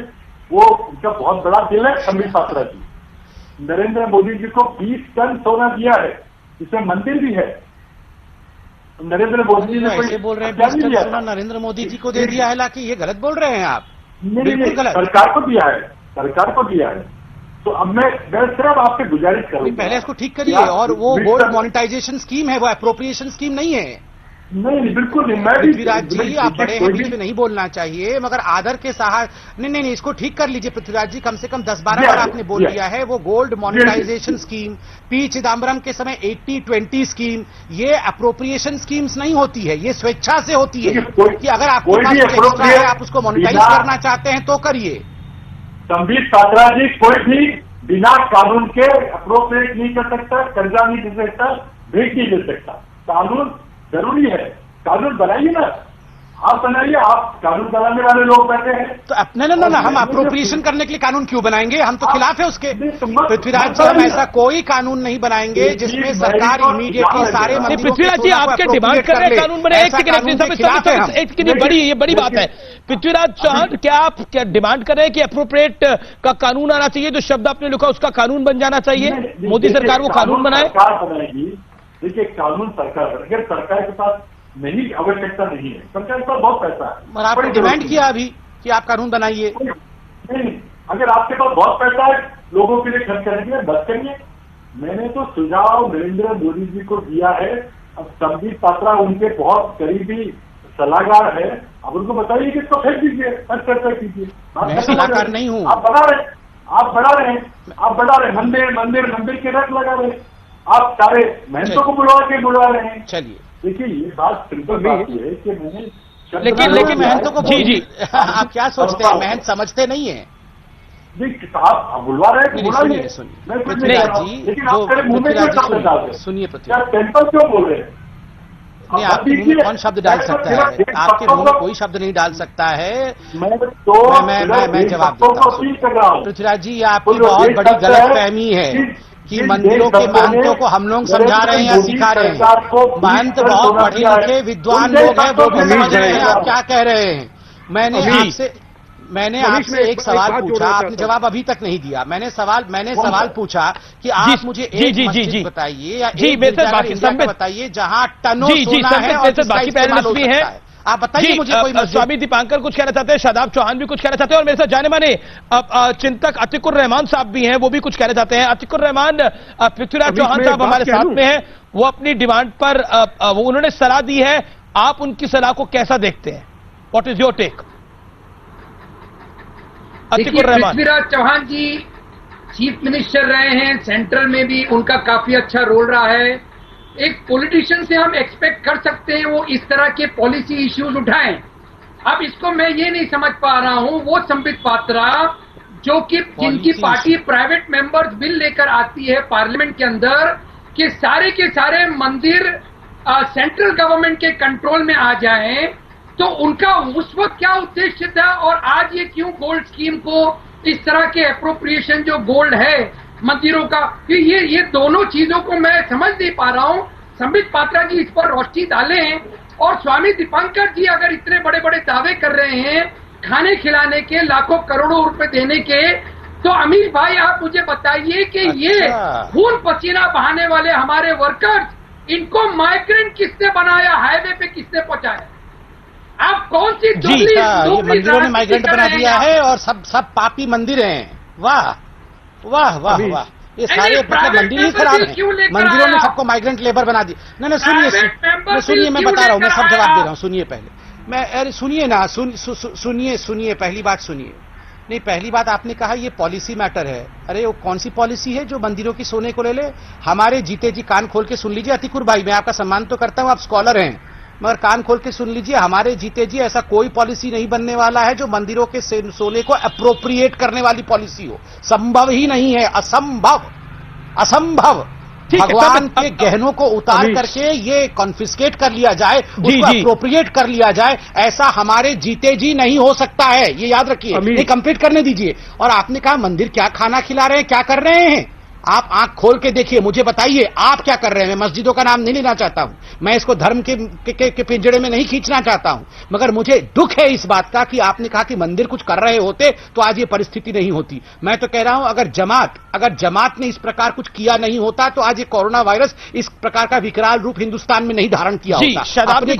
S7: वो उनका बहुत बड़ा दिल है। संबित पात्रा जी, नरेंद्र मोदी जी को 20 टन सोना दिया है, इसमें मंदिर भी है। नरेंद्र मोदी जी ने
S5: ऐसे बोल रहे हैं 20 टन सोना नरेंद्र मोदी जी को दे दिया है, हालांकि ये गलत बोल रहे हैं आप।
S7: नहीं, सरकार को दिया है, सरकार को दिया है। तो अब मैं सिर्फ आपसे गुजारिश करूंगा,
S5: पहले इसको ठीक करिए। और वो गोल्ड मोनेटाइजेशन स्कीम है, वो अप्रोप्रिएशन स्कीम नहीं है।
S7: नहीं बिल्कुल नहीं। मैं
S5: पृथ्वीराज जी, आप बड़े हैं, बीच में नहीं बोलना चाहिए, मगर आदर के साथ नहीं, इसको ठीक कर लीजिए पृथ्वीराज जी। कम से कम 10-12 बार आपने बोल दिया है। वो gold monetisation scheme, P Chidambaram के समय 80-20 स्कीम, ये अप्रोप्रिएशन स्कीम्स नहीं होती है, ये स्वेच्छा से होती है कि अगर आपके पास एक्स्ट्रा है, आप उसको मोनेटाइज करना चाहते हैं तो करिए।
S7: संबित पात्रा जी, कोई भी बिना कानून के अप्रोप्रिएट नहीं कर सकता, कर्जा नहीं दे सकता, भेंट नहीं दे सकता। कानून जरूरी है, कानून बनाइए ना। आप बनाइए, आप कानून बनाने वाले लोग बैठे हैं।
S5: तो नहीं, हम अप्रोप्रिएशन करने के लिए कानून क्यों बनाएंगे? हम तो खिलाफ है उसके। पृथ्वीराज जी, हम ऐसा कोई कानून नहीं बनाएंगे जिसमें सरकार इमीडिएटली सारे मंदिरों
S1: पृथ्वीराज जी आपके डिमांड कर रहे हैं कानून बने, ये बड़ी बात है। पृथ्वीराज चौहान, क्या आप क्या डिमांड कर रहे हैं कि अप्रोप्रिएट का कानून आना चाहिए? जो शब्द आपने लिखा उसका कानून बन जाना चाहिए, मोदी सरकार वो कानून बनाए?
S7: सरकार बनाएगी। देखिए, कानून सरकार, अगर सरकार के पास नहीं, आवश्यकता नहीं है, सरकार के पास बहुत पैसा है।
S5: और आपने डिमांड किया अभी कि आप कानून बनाइए।
S7: नहीं, अगर आपके पास बहुत पैसा है लोगों के लिए खर्च करने के लिए, बस करिए। मैंने तो सुझाव नरेंद्र मोदी जी को दिया है। अब संबित पात्रा उनके बहुत करीबी सलाहकार है, अब उनको बताइए कि इसको फेंक दीजिए, चर्चा कीजिए।
S5: मैं सलाहकार नहीं हूँ।
S7: आप बढ़ा रहे मंदिर के रट लगा रहे, आप सारे महंतों को बुला रहे हैं।
S5: चलिए,
S7: देखिए, ये बात सिंपल बात ये है कि मैंने
S5: लेकिन महंतों को जी आप क्या सोचते हैं? महंत समझते नहीं है।
S7: आप बुलवा रहे हैं,
S5: सुनिए पृथ्वीराज जी, सुनिए पृथ्वीराज,
S7: टेम्पल क्यों बोल रहे हैं?
S5: नहीं, आपके मुंह में कौन शब्द डाल सकता है? आपके मुंह में कोई शब्द नहीं डाल सकता है। मैं जवाब देता हूँ। पृथ्वीराज जी, आपकी बहुत बड़ी गलतफहमी है कि मंदिरों के महंतों को हम लोग समझा रहे हैं या सिखा रहे हैं। महंत बहुत पढ़े लिखे विद्वान लोग हैं, वो भी समझ रहे हैं आप क्या कह रहे हैं। मैंने आपसे एक सवाल पूछा, आपने जवाब अभी तक नहीं दिया। मैंने सवाल पूछा कि आप मुझे एक मस्जिद बताइए या एक गिरजाघर बताइए जहां टनों सोना है और जिसका इस्तेमाल हो सकता है। आप बताइए मुझे कोई मस्जिद।
S1: स्वामी दीपांकर कुछ कहना चाहते हैं, शादाब चौहान भी कुछ कहना चाहते हैं, और मेरे साथ जाने माने चिंतक अतिकुर रहमान साहब भी हैं, वो भी कुछ कहना चाहते हैं। अतिकुर रहमान, पृथ्वीराज चौहान साहब हमारे साथ में हैं, वो अपनी डिमांड पर उन्होंने सलाह दी है, आप उनकी सलाह को कैसा देखते हैं? What is your take? Atikur Rahman.
S8: Prithviraj Chauhan ji chief minister रहे हैं, सेंट्रल में भी उनका काफी अच्छा रोल रहा है। एक पॉलिटिशियन से हम एक्सपेक्ट कर सकते हैं वो इस तरह के पॉलिसी इश्यूज उठाएं। अब इसको मैं ये नहीं समझ पा रहा हूं, वो संबित पात्रा जो कि जिनकी पार्टी प्राइवेट मेंबर्स बिल लेकर आती है पार्लियामेंट के अंदर कि सारे के सारे मंदिर सेंट्रल गवर्नमेंट के कंट्रोल में आ जाएं, तो उनका उस वक्त क्या उद्देश्य था और आज ये क्यों गोल्ड स्कीम को इस तरह के अप्रोप्रिएशन जो गोल्ड है मंदिरों का, ये दोनों चीजों को मैं समझ नहीं पा रहा हूं। संबित पात्रा जी इस पर रोशनी डालें। और स्वामी दीपांकर जी अगर इतने बड़े बड़े दावे कर रहे हैं खाने खिलाने के, लाखों करोड़ों रुपए देने के, तो अमीर भाई आप मुझे बताइए कि ये खून पसीना बहाने वाले हमारे वर्कर्स, इनको माइग्रेंट किसने बनाया, हाईवे पे किसने पहुंचाया? आप कौन सी
S5: ये मंदिरों ने माइग्रेंट बना दिया है और सब पापी मंदिर हैं। वाह वाह वाह वाह, ये सारे मतलब मंदिर ही खराब हैं, मंदिरों ने सबको माइग्रेंट लेबर बना दिया। नहीं सुनिए, मैं बता रहा हूँ, मैं सब जवाब दे रहा हूँ। सुनिए पहले, अरे सुनिए ना, सुनिए पहली बात सुनिए। नहीं, पहली बात आपने कहा ये पॉलिसी मैटर है। अरे वो कौन सी पॉलिसी है जो मंदिरों की सोने को ले ले? हमारे जीते जी कान खोल के सुन लीजिए अतिकुर भाई, मैं आपका सम्मान तो करता हूँ, आप स्कॉलर हैं, मगर कान खोल के सुन लीजिए, हमारे जीते जी ऐसा कोई पॉलिसी नहीं बनने वाला है जो मंदिरों के सोने को अप्रोप्रिएट करने वाली पॉलिसी हो। संभव ही नहीं है, असंभव। भगवान के गहनों को उतार करके ये कॉन्फिस्केट कर लिया जाए, उसको अप्रोप्रिएट कर लिया जाए, ऐसा हमारे जीते जी नहीं हो सकता है, ये याद रखिए। ये कंप्लीट करने दीजिए। और आपने कहा मंदिर क्या खाना खिला रहे हैं, क्या कर रहे हैं? आप आंख खोल के देखिए, मुझे बताइए आप क्या कर रहे हैं। मैं मस्जिदों का नाम नहीं लेना चाहता हूं, मैं इसको धर्म के पिंजड़े में नहीं खींचना चाहता हूं, मगर मुझे दुख है इस बात का कि आपने कहा कि मंदिर कुछ कर रहे होते तो आज ये परिस्थिति नहीं होती। मैं तो कह रहा हूं अगर जमात ने इस प्रकार कुछ किया नहीं होता तो आज ये कोरोना वायरस इस प्रकार का विकराल रूप हिंदुस्तान में नहीं धारण किया होता।
S1: स्वामी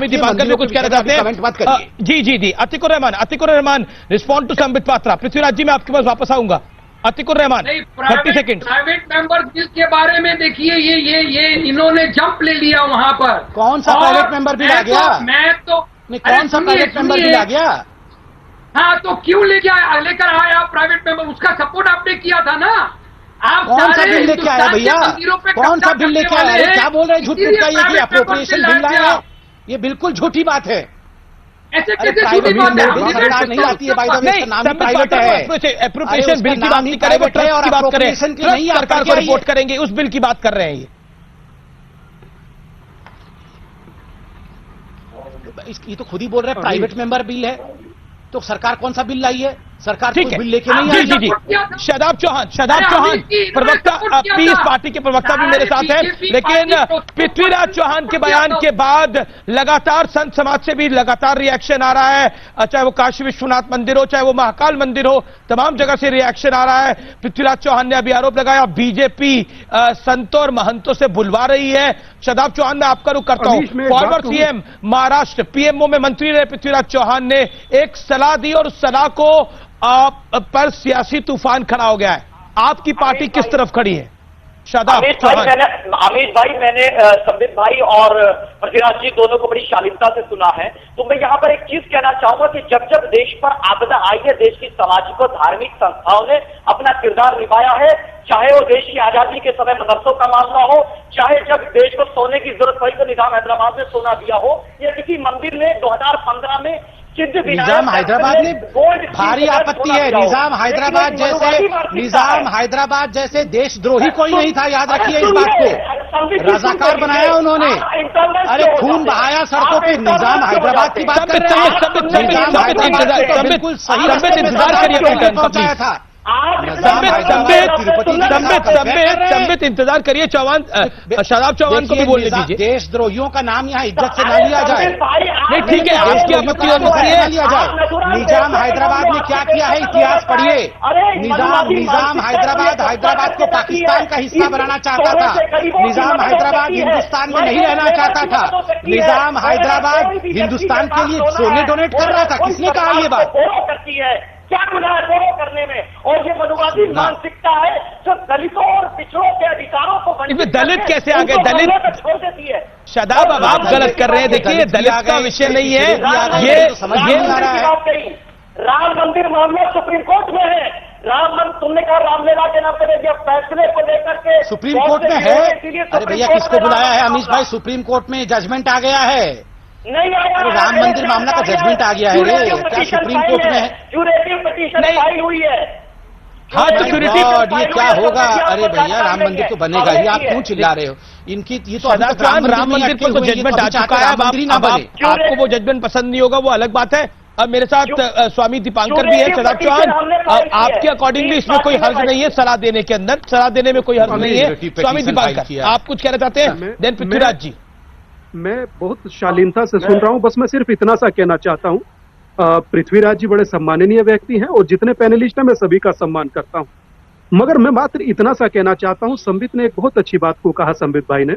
S1: दीपांकर भी कुछ कहना चाहते हैं, कमेंट मत करिए। जी अतिकुर रहमान रिस्पॉन्ड टू संबित पात्रा। पृथ्वीराज जी मैं आपके पास वापस आऊंगा। Atikur Rahman 30 second.
S8: Private member bill के बारे में देखिए, ये इन्होंने जंप ले लिया वहां पर।
S5: कौन सा प्राइवेट मेंबर बिल आ गया? कौन सा प्राइवेट मेंबर बिल आ गया?
S8: हाँ, तो क्यों लेकर आया प्राइवेट मेंबर? उसका सपोर्ट आपने किया था ना। आप
S5: कौन सा बिल लेके आया भैया? कौन सा बिल लेके आया? क्या बोल रहे हैं? झूठ बताइए कि अप्रोप्रिएशन बिल लाया है, ये बिल्कुल झूठी बात है।
S8: ऐसे कैसे झूठी बात है?
S5: सरकार नहीं आती है, नाम प्राइवेट है।
S1: एप्रोप्रिएशन बिल की बात नहीं करें, और बात करें सरकार को रिपोर्ट करेंगे, उस बिल की बात कर रहे हैं ये।
S5: ये तो खुद ही बोल रहे हैं प्राइवेट मेंबर बिल है, तो सरकार कौन सा बिल लाई है? सरकार
S1: ठीक
S5: कोई
S1: है,
S5: बिल लेके नहीं आई।
S1: जी शादाब चौहान प्रवक्ता, पीस पार्टी के प्रवक्ता भी मेरे साथ हैं, लेकिन पृथ्वीराज चौहान के बयान के बाद लगातार संत समाज से भी लगातार रिएक्शन आ रहा है, चाहे वो काशी विश्वनाथ मंदिर हो, चाहे वो महाकाल मंदिर हो, तमाम जगह से रिएक्शन आ रहा है। पृथ्वीराज चौहान ने अभी आरोप लगाया बीजेपी संतों और महंतों से बुलवा रही है। शादाब चौहान, मैं आपका रुख करता हूं। फॉर्मर सीएम महाराष्ट्र पीएमओ में मंत्री रहे पृथ्वीराज चौहान ने एक सलाह दी और उस सलाह को पर सियासी तूफान खड़ा हो गया है। आपकी पार्टी किस तरफ खड़ी है? शादाब चौहान।
S9: अमित भाई, मैंने संबित भाई और पृथ्वीराज जी दोनों को बड़ी शालीनता से सुना है, तो मैं यहाँ पर एक चीज कहना चाहूंगा कि जब जब देश पर आपदा आई है, देश की सामाजिक और धार्मिक संस्थाओं ने अपना किरदार निभाया है, चाहे वो देश की आजादी के समय मदरसों का मामला हो, चाहे जब देश को सोने की जरूरत पड़ी तो निजाम हैदराबाद ने सोना दिया हो, या किसी मंदिर ने 2015 में
S5: निजाम हैदराबाद ने भारी आपत्ति है। निजाम हैदराबाद जैसे देशद्रोही कोई नहीं था, याद रखिए इस बात को। रजाकार बनाया उन्होंने, अरे खून बहाया सड़कों पे। निजाम हैदराबाद की बात कर रहे हैं। निजाम हैदराबाद बिल्कुल सही इंतजार करिए पहुंचाया था।
S1: संबित इंतजार करिए। चौहान, शादाब चौहान को भी बोलने दीजिए।
S5: देशद्रोहियों का नाम यहाँ इज्जत से न लिया जाए।
S1: नहीं, ठीक है, आपकी आपत्ति
S5: न लिया जाए। निजाम हैदराबाद ने क्या किया है, इतिहास पढ़िए। निजाम हैदराबाद को पाकिस्तान का हिस्सा बनाना चाहता था। निजाम हैदराबाद हिंदुस्तान में नहीं रहना चाहता था। निजाम हैदराबाद हिंदुस्तान के लिए सोने डोनेट कर रहा था। किसने कहा ये बात?
S9: करती है क्या गुनाह है दोनों करने में? और ये मनुवादी मानसिकता है जो दलितों और पिछड़ों के अधिकारों को
S1: इसमें दलित कैसे आ गए? दलित
S9: छोड़ देती है।
S1: शादाब, अब आप गलत कर रहे हैं। देखिए, दलित का विषय नहीं है ये
S9: राम मंदिर मामला सुप्रीम कोर्ट में है। तुमने कहा रामलीला के नाम पर फैसले को लेकर के
S5: सुप्रीम कोर्ट में है। अरे भैया, किसको बुलाया है अमीश भाई? सुप्रीम कोर्ट में जजमेंट आ गया है।
S9: नहीं आया,
S5: राम मंदिर मामला का जजमेंट आ गया है रे। क्या सुप्रीम कोर्ट में है?
S9: क्यूरेटिव पिटीशन फाइल हुई है।
S1: हाँ, सिक्योरिटी
S5: ये क्या होगा? अरे भैया, राम मंदिर तो बनेगा ही। आप क्यों चिल्ला रहे हो? इनकी ये तो
S1: राम मंदिर पर तो जजमेंट आ चुका है। आपको वो जजमेंट पसंद नहीं होगा, वो अलग बात है। अब मेरे साथ स्वामी दीपांकर भी है। शादाब चौहान, आपके अकॉर्डिंगली इसमें कोई हर्ज नहीं है सलाह देने के अंदर, सलाह देने में कोई हर्ज नहीं है। स्वामी दीपांकर, आप कुछ कहना चाहते हैं? देन पृथ्वीराज जी।
S6: मैं बहुत शालीनता से सुन रहा हूं, बस मैं सिर्फ इतना सा कहना चाहता हूं। पृथ्वीराज जी बड़े सम्माननीय व्यक्ति हैं और जितने पैनलिस्ट हैं मैं सभी का सम्मान करता हूं, मगर मैं मात्र इतना सा कहना चाहता हूं। संबित ने एक बहुत अच्छी बात को कहा, संबित भाई ने,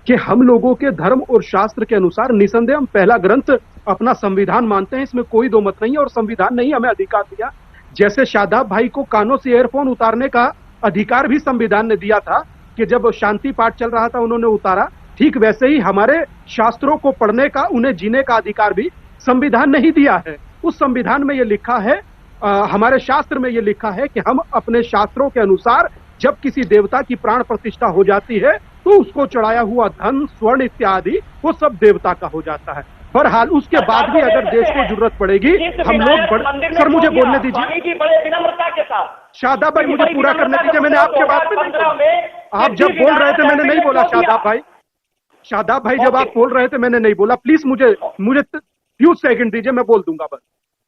S6: कि हम लोगों के धर्म और शास्त्र के अनुसार निसंदेह हम पहला ग्रंथ अपना संविधान मानते हैं, इसमें कोई दो मत नहीं है। और संविधान ने ही हमें अधिकार दिया। जैसे शादाब भाई को कानों से एयरफोन उतारने का अधिकार भी संविधान ने दिया था कि जब शांति पाठ चल रहा था उन्होंने उतारा, ठीक वैसे ही हमारे शास्त्रों को पढ़ने का, उन्हें जीने का अधिकार भी संविधान ने ही दिया है। उस संविधान में यह लिखा है, हमारे शास्त्र में यह लिखा है कि हम अपने शास्त्रों के अनुसार जब किसी देवता की प्राण प्रतिष्ठा हो जाती है तो उसको चढ़ाया हुआ धन, स्वर्ण इत्यादि वो सब देवता का हो जाता है। बहरहाल उसके बाद भी अगर देश को जरूरत पड़ेगी हम लोग सर मुझे बोलने दीजिए।
S9: बड़े विनम्रता के साथ
S6: शादाब भाई मुझे पूरा करने दीजिए। मैंने आपके बात में आप जब बोल रहे थे मैंने नहीं बोला। शादाब भाई जब आप बोल रहे थे मैंने नहीं बोला। प्लीज मुझे फ्यू सेकंड दीजिए, मैं बोल दूंगा बस।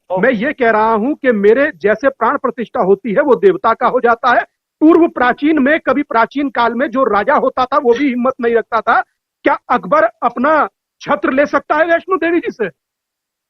S6: मैं ये कह रहा हूं कि मेरे जैसे प्राण प्रतिष्ठा होती है वो देवता का हो जाता है। पूर्व प्राचीन में, कभी प्राचीन काल में जो राजा होता था वो भी हिम्मत नहीं रखता था। क्या अकबर अपना छत्र ले सकता है वैष्णो देवी जी से?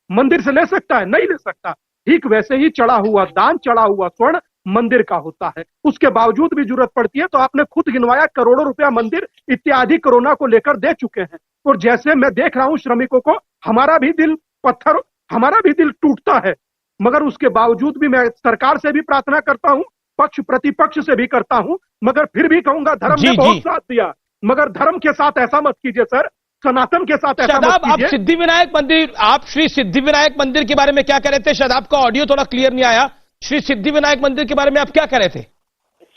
S6: मंदिर से ले सकता है? नहीं ले सकता। ठीक वैसे ही चढ़ा हुआ दान, चढ़ा हुआ स्वर्ण मंदिर का होता है। उसके बावजूद भी जरूरत पड़ती है। तो आपने खुद गिनवाया, करोड़ों रुपया मंदिर इत्यादि कोरोना को लेकर दे चुके हैं। और जैसे मैं देख रहा हूं श्रमिकों को, हमारा भी दिल पत्थर, हमारा भी दिल टूटता है, मगर उसके बावजूद भी मैं सरकार से भी प्रार्थना करता हूं, पक्ष प्रतिपक्ष से भी करता हूं, मगर फिर भी कहूंगा धर्म ने बहुत साथ दिया, मगर धर्म के साथ ऐसा मत कीजिए सर, सनातन के साथ ऐसा मत कीजिए।
S1: आप सिद्धिविनायक मंदिर, आप श्री सिद्धिविनायक मंदिर के बारे में क्या कह रहे थे? शायद आपका ऑडियो थोड़ा क्लियर नहीं आया। श्री सिद्धिविनायक मंदिर के बारे में आप क्या कह रहे थे?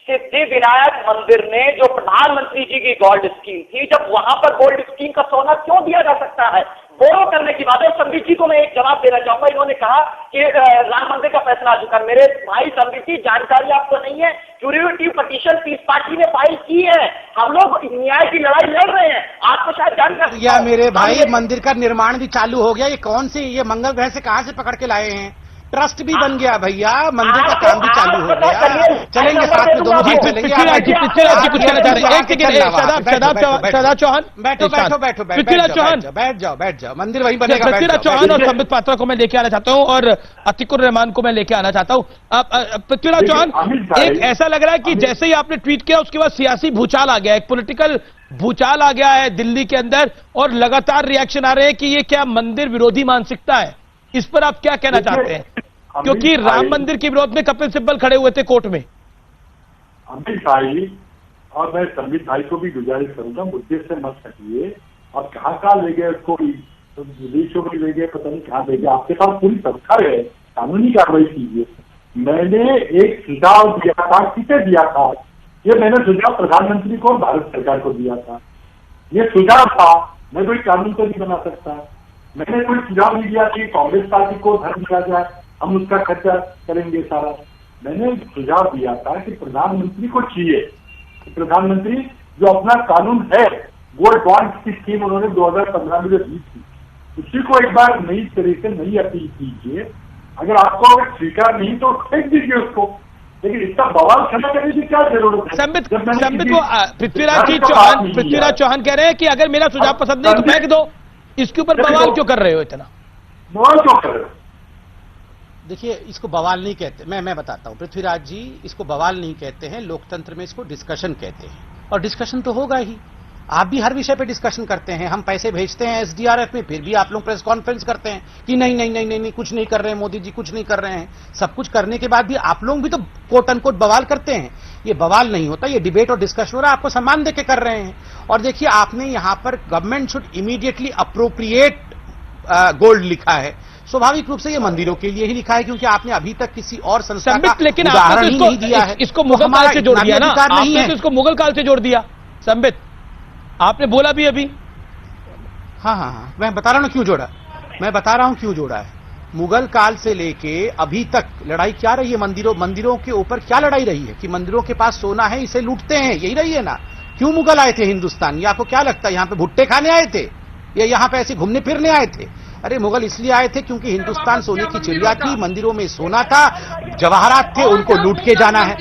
S9: सिद्धिविनायक मंदिर ने जो प्रधानमंत्री जी की गोल्ड स्कीम थी, जब वहां पर गोल्ड स्कीम का सोना क्यों दिया जा सकता है? बोरो करने की बात है। संबित जी को मैं एक जवाब देना चाहूंगा। इन्होंने कहा कि राम मंदिर का फैसला आ चुका। मेरे भाई संबित जी, जानकारी आपको नहीं है, क्यूरेटिव पिटीशन पीस पार्टी ने फाइल की है। हम लोग न्याय की लड़ाई लड़ रहे हैं, आपको शायद जानकारी।
S5: या मेरे भाई, मंदिर का निर्माण भी चालू हो गया। ये कौन से, ये मंगल ग्रह से कहां से पकड़ के लाए हैं? ट्रस्ट भी बन गया भैया, मंदिर का काम भी चालू हो गया। चलेंगे साथ में दोनों चलेंगे।
S1: कुछ कहना चाह रहे हैं? एक सेकंड, शादाब चौहान,
S5: बैठो बैठो बैठो
S1: पृथ्वीराज चौहान,
S5: बैठ जाओ, मंदिर वहीं बनेगा।
S1: पृथ्वीराज चौहान और संबित पात्रा को मैं लेके आना चाहता हूँ और अतिकुर रहमान को मैं लेके आना चाहता हूँ। पृथ्वीराज चौहान, एक ऐसा लग रहा है कि जैसे ही आपने ट्वीट किया उसके बाद सियासी भूचाल आ गया, एक पॉलिटिकल भूचाल आ गया है दिल्ली के अंदर और लगातार रिएक्शन आ रहे हैं कि ये क्या मंदिर विरोधी मानसिकता है? इस पर आप क्या कहना चाहते हैं? क्योंकि राम मंदिर के विरोध में कपिल सिब्बल खड़े हुए थे कोर्ट में।
S7: अमित भाई और मैं संबित भाई को भी गुजारिश करूंगा, मुद्दे से मत हटिए। और कहाँ ले गए उसको, विदेशों में ले गए, पता नहीं कहाँ ले गए। आपके पास पूरी सरकार है, कानूनी कार्रवाई कीजिए। मैंने एक सुझाव दिया था, किसे दिया था? ये मैंने सुझाव प्रधानमंत्री को और भारत सरकार को दिया था। ये सुझाव था, मैं कोई कानून तो नहीं बना सकता। मैंने कोई सुझाव नहीं दिया कि कांग्रेस पार्टी को धन दिया जाए, हम उसका खर्चा करेंगे सारा। मैंने सुझाव दिया था कि प्रधानमंत्री को चाहिए कि प्रधानमंत्री जो अपना कानून है, गोल्ड बॉन्ड की स्कीम उन्होंने 2015 में जो दी थी, उसी को एक बार नई तरीके से नई अपील कीजिए। अगर आपको स्वीकार नहीं तो फेंक दीजिए उसको, लेकिन इसका बवाल खड़ा करने की क्या जरूरत है?
S1: संबित को पृथ्वीराज चौहान कह रहे हैं कि अगर मेरा सुझाव पसंद नहीं तो फेंक दो। इसके ऊपर बवाल क्यों कर रहे हो इतना?
S7: बवाल क्यों कर रहे हो?
S5: देखिए, इसको बवाल नहीं कहते, मैं बताता हूं पृथ्वीराज जी, इसको बवाल नहीं कहते हैं। लोकतंत्र में इसको डिस्कशन कहते हैं और डिस्कशन तो होगा ही। आप भी हर विषय पे डिस्कशन करते हैं। हम पैसे भेजते हैं एसडीआरएफ में, फिर भी आप लोग प्रेस कॉन्फ्रेंस करते हैं कि नहीं, कुछ नहीं कर रहे हैं मोदी जी, कुछ नहीं कर रहे हैं। सब कुछ करने के बाद भी आप लोग भी तो कोट अनकोट बवाल करते हैं। ये बवाल नहीं होता, ये डिबेट और डिस्कशन हो रहा है, आपको सम्मान देके कर रहे हैं। और देखिए, आपने यहां पर government should immediately appropriate gold लिखा है। स्वाभाविक रूप से ये मंदिरों के लिए ही लिखा है, क्योंकि आपने अभी तक किसी और संस्था का उदाहरण ही नहीं दिया है।
S1: इसको मुगल काल से जोड़ दिया ना आपने, तो इसको मुगल काल से जोड़ दिया। संबित, आपने बोला भी अभी।
S5: हाँ, मैं बता रहा हूं क्यों जोड़ा है। मुगल काल से लेके अभी तक लड़ाई क्या रही है? मंदिरों के ऊपर क्या लड़ाई रही है कि मंदिरों के पास सोना है, इसे लूटते हैं, यही रही है ना? क्यों मुगल आए थे हिंदुस्तान? ये आपको क्या लगता है यहाँ पे भुट्टे खाने आए थे या यहाँ पे ऐसे घूमने फिरने आए थे? अरे मुगल इसलिए आए थे क्योंकि हिंदुस्तान सोने की चिड़िया थी, मंदिरों में सोना था, जवाहरात थे, उनको लूट के जाना है।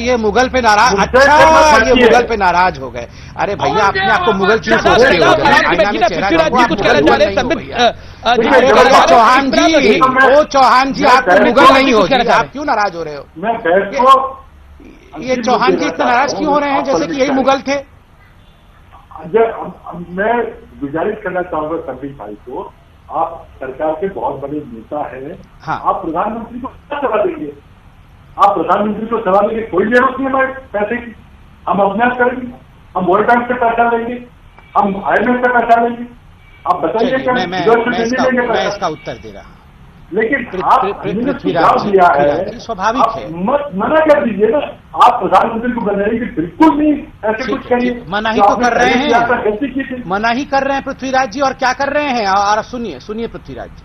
S5: ये मुगल पे नाराज, अच्छा ये मुगल पे नाराज हो गए। अरे भैया, अपने आपको मुगल क्यों सोचते हो? चौहान जी आप मुगल नहीं हो, आप क्यों नाराज हो रहे हो? ये चौहान जी इतना नाराज क्यों हो रहे हैं जैसे कि यही मुगल थे?
S7: मैं गुजारिश करना चाहूंगा संबित भाई को, आप सरकार के बहुत बड़े नेता हैं। हाँ। आप प्रधानमंत्री को क्या सलाह देंगे? आप प्रधानमंत्री को सलाह देंगे कोई जरूरत नहीं हमारे पैसे की, हम अपने आप करेंगे, हम वर्ल्ड बैंक से पैसा लेंगे, हम IMF से पैसा लेंगे। आप बताइए।
S5: मैं इसका उत्तर दे रहा हूँ,
S7: लेकिन पृथ्वीराज दिया है,
S5: स्वाभाविक है,
S7: मत मना कर दीजिए ना। आप प्रधानमंत्री को बनाइए कि बिल्कुल नहीं ऐसे कुछ करिए।
S5: मना ही तो कर रहे हैं, मना ही कर रहे हैं पृथ्वीराज जी। और क्या कर रहे हैं? और सुनिए पृथ्वीराज जी,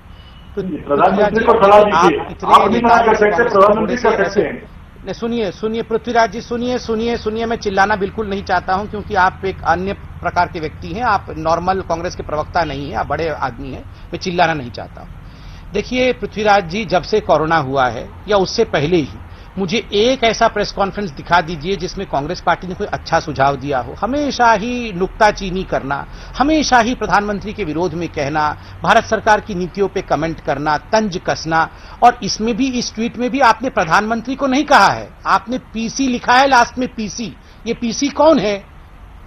S7: प्रधानमंत्री को सलाह दीजिए। आप नहीं मना कर सकते, प्रधानमंत्री कर सकते हैं।
S5: सुनिए पृथ्वीराज जी, सुनिए। मैं चिल्लाना बिल्कुल नहीं चाहता हूं, क्योंकि आप एक अन्य प्रकार के व्यक्ति हैं, आप नॉर्मल कांग्रेस के प्रवक्ता नहीं है, आप बड़े आदमी हैं। मैं चिल्लाना नहीं चाहता हूं। देखिए पृथ्वीराज जी, जब से कोरोना हुआ है या उससे पहले ही मुझे एक ऐसा प्रेस कॉन्फ्रेंस दिखा दीजिए जिसमें कांग्रेस पार्टी ने कोई अच्छा सुझाव दिया हो। हमेशा ही नुक्ताचीनी करना, हमेशा ही प्रधानमंत्री के विरोध में कहना, भारत सरकार की नीतियों पे कमेंट करना, तंज कसना। और इसमें भी, इस ट्वीट में भी आपने प्रधानमंत्री को नहीं कहा है, आपने पीसी लिखा है लास्ट में, पीसी। ये पीसी कौन है?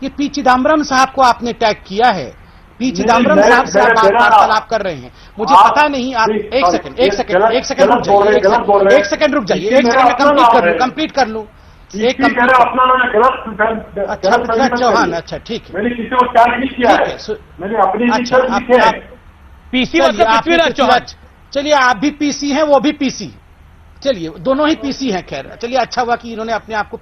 S5: ये पी चिदम्बरम साहब को आपने टैग किया है। पी चिदम्बरम साहब से आप वार्तालाप कर रहे हैं। मुझे पता नहीं, आप एक सेकंड रुक जाइए, एक सेकंड कंप्लीट कर लूं। अच्छा पृथ्वीराज चौहान, अच्छा ठीक है,
S7: मैंने किसी को टैग नहीं किया है, मैंने अपनी
S1: पीसी मतलब पृथ्वीराज चौहान।
S5: चलिए, आप भी पीसी हैं, वो भी पीसी, चलिए दोनों ही पीसी हैं, खैर चलिए अच्छा हुआ कि इन्होंने अपने आप को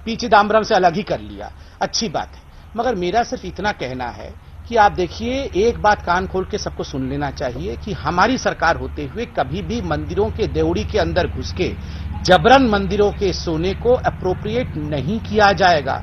S5: पी चिदम्बरम से अलग ही कर लिया, अच्छी बात है। मगर मेरा सिर्फ इतना कहना है कि आप देखिए, एक बात कान खोल के सबको सुन लेना चाहिए कि हमारी सरकार होते हुए कभी भी मंदिरों के देवड़ी के अंदर घुस के जबरन मंदिरों के सोने को अप्रोप्रिएट नहीं किया जाएगा।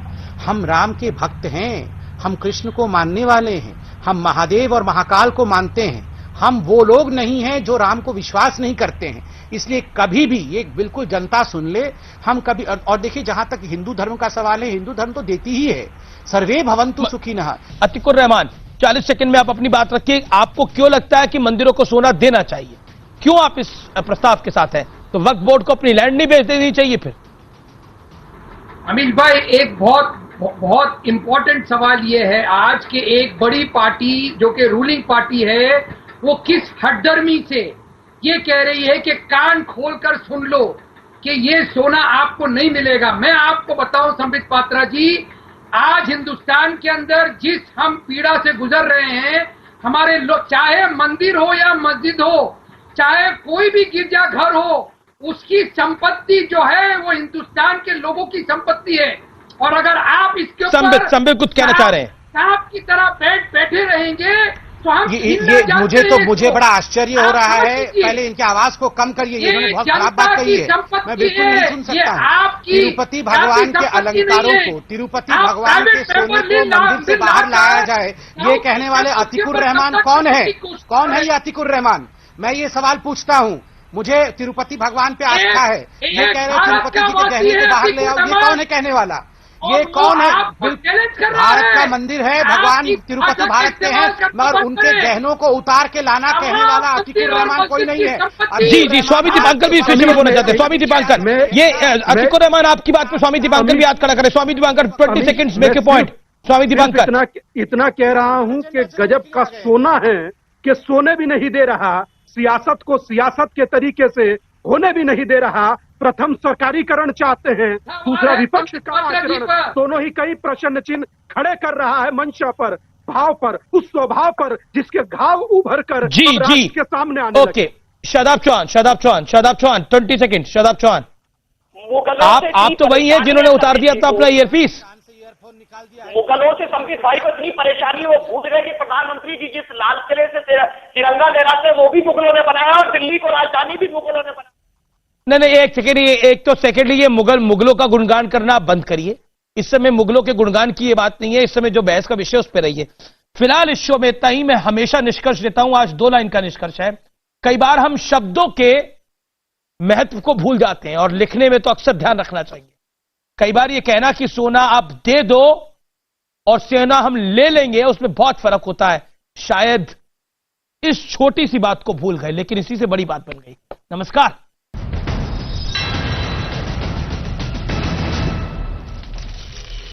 S5: हम राम के भक्त हैं, हम कृष्ण को मानने वाले हैं, हम महादेव और महाकाल को मानते हैं, हम वो लोग नहीं हैं जो राम को विश्वास नहीं करते हैं। इसलिए कभी भी ये बिल्कुल जनता सुन ले, हम कभी, और देखिए जहां तक हिंदू धर्म का सवाल है, हिंदू धर्म तो देती ही है, सर्वे भवन्तु सुखिनः।
S1: अतिकुर रहमान 40 सेकंड में आप अपनी बात रखिए, आपको क्यों लगता है कि मंदिरों को सोना देना चाहिए, क्यों आप इस प्रस्ताव के साथ हैं? तो वक्फ बोर्ड को अपनी लैंड नहीं बेच देनी चाहिए फिर?
S8: अमित भाई, एक बहुत इंपॉर्टेंट सवाल यह है, आज के एक बड़ी पार्टी जो कि रूलिंग पार्टी है, वो किस हठधर्मी से ये कह रही है कि कान खोलकर सुन लो कि ये सोना आपको नहीं मिलेगा। मैं आपको बताऊं संबित पात्रा जी, आज हिंदुस्तान के अंदर जिस हम पीड़ा से गुजर रहे हैं, हमारे लोग, चाहे मंदिर हो या मस्जिद हो, चाहे कोई भी गिरजाघर हो, उसकी संपत्ति जो है वो हिंदुस्तान के लोगों की संपत्ति है। और अगर आप इसके ऊपर
S1: संबित कुछ कहना चाह रहे हैं?
S8: सांप की तरह बैठे रहेंगे तो हम
S5: मुझे बड़ा आश्चर्य हो रहा है। पहले इनकी आवाज को कम करिए, इन्होंने बहुत खराब बात कही है, मैं बिल्कुल नहीं सुन सकता। तिरुपति भगवान के अलंकारों को, तिरुपति भगवान के सोने को मंदिर से बाहर लाया जाए, ये कहने वाले अतिकुर रहमान कौन है? कौन है ये अतिकुर रहमान? मैं ये सवाल पूछता हूँ। मुझे तिरुपति भगवान पे आस्था है, ये कह रहे तिरुपति जी के गहने के बाहर ले आओ, ये कौन है कहने वाला? ये कौन है? भारत का मंदिर है, भगवान तिरुपति भारत के हैं, मगर उनके गहनों को उतार के लाना कहने वाला अतिकुर रहमान कोई नहीं है।
S1: जी, स्वामी दीपांकर भी इस विषय में बोलना चाहते हैं। स्वामी दीपांकर, ये अतिकुर रहमान आपकी बात पे स्वामी दीपांकर भी याद खड़ा करें। Swami Dipankar 20 seconds make a point. Swami Dipankar,
S6: इतना कह रहा हूं कि गजब का सोना है कि सोने भी नहीं दे रहा, सियासत को सियासत के तरीके से होने भी नहीं दे रहा। प्रथम सरकारीकरण चाहते हैं, दूसरा विपक्ष का आचरण, दोनों ही कई प्रश्न चिन्ह खड़े कर रहा है मंच पर, भाव पर, उस स्वभाव पर जिसके घाव उभर कर
S1: जी
S6: के सामने आने लगे।
S1: Okay, Shadab Chauhan 20 second. शादाब चौहान, आप तो वही हैं जिन्होंने उतार दिया था अपना ईयरपीस।
S9: मुगलों से संबित भाई को इतनी परेशानी, वो भूल गए कि प्रधानमंत्री जी जिस लाल किले से तिरंगा लहराते वो भी मुगलों ने बनाया और दिल्ली को राजधानी भी मुगलों ने बनाया।
S1: नहीं, एक सेकेंड ये मुगलों का गुणगान करना आप बंद करिए। इस समय मुगलों के गुणगान की ये बात नहीं है, इस समय जो बहस का विषय उस पर रहिए। फिलहाल इस शो में इतना ही। मैं हमेशा निष्कर्ष देता हूं, आज 2 लाइन का निष्कर्ष है। कई बार हम शब्दों के महत्व को भूल जाते हैं और लिखने में तो अक्सर ध्यान रखना चाहिए। कई बार ये कहना कि सोना आप दे दो और सोना हम ले लेंगे, उसमें बहुत फर्क होता है। शायद इस छोटी सी बात को भूल गए, लेकिन इसी से बड़ी बात बन गई। नमस्कार।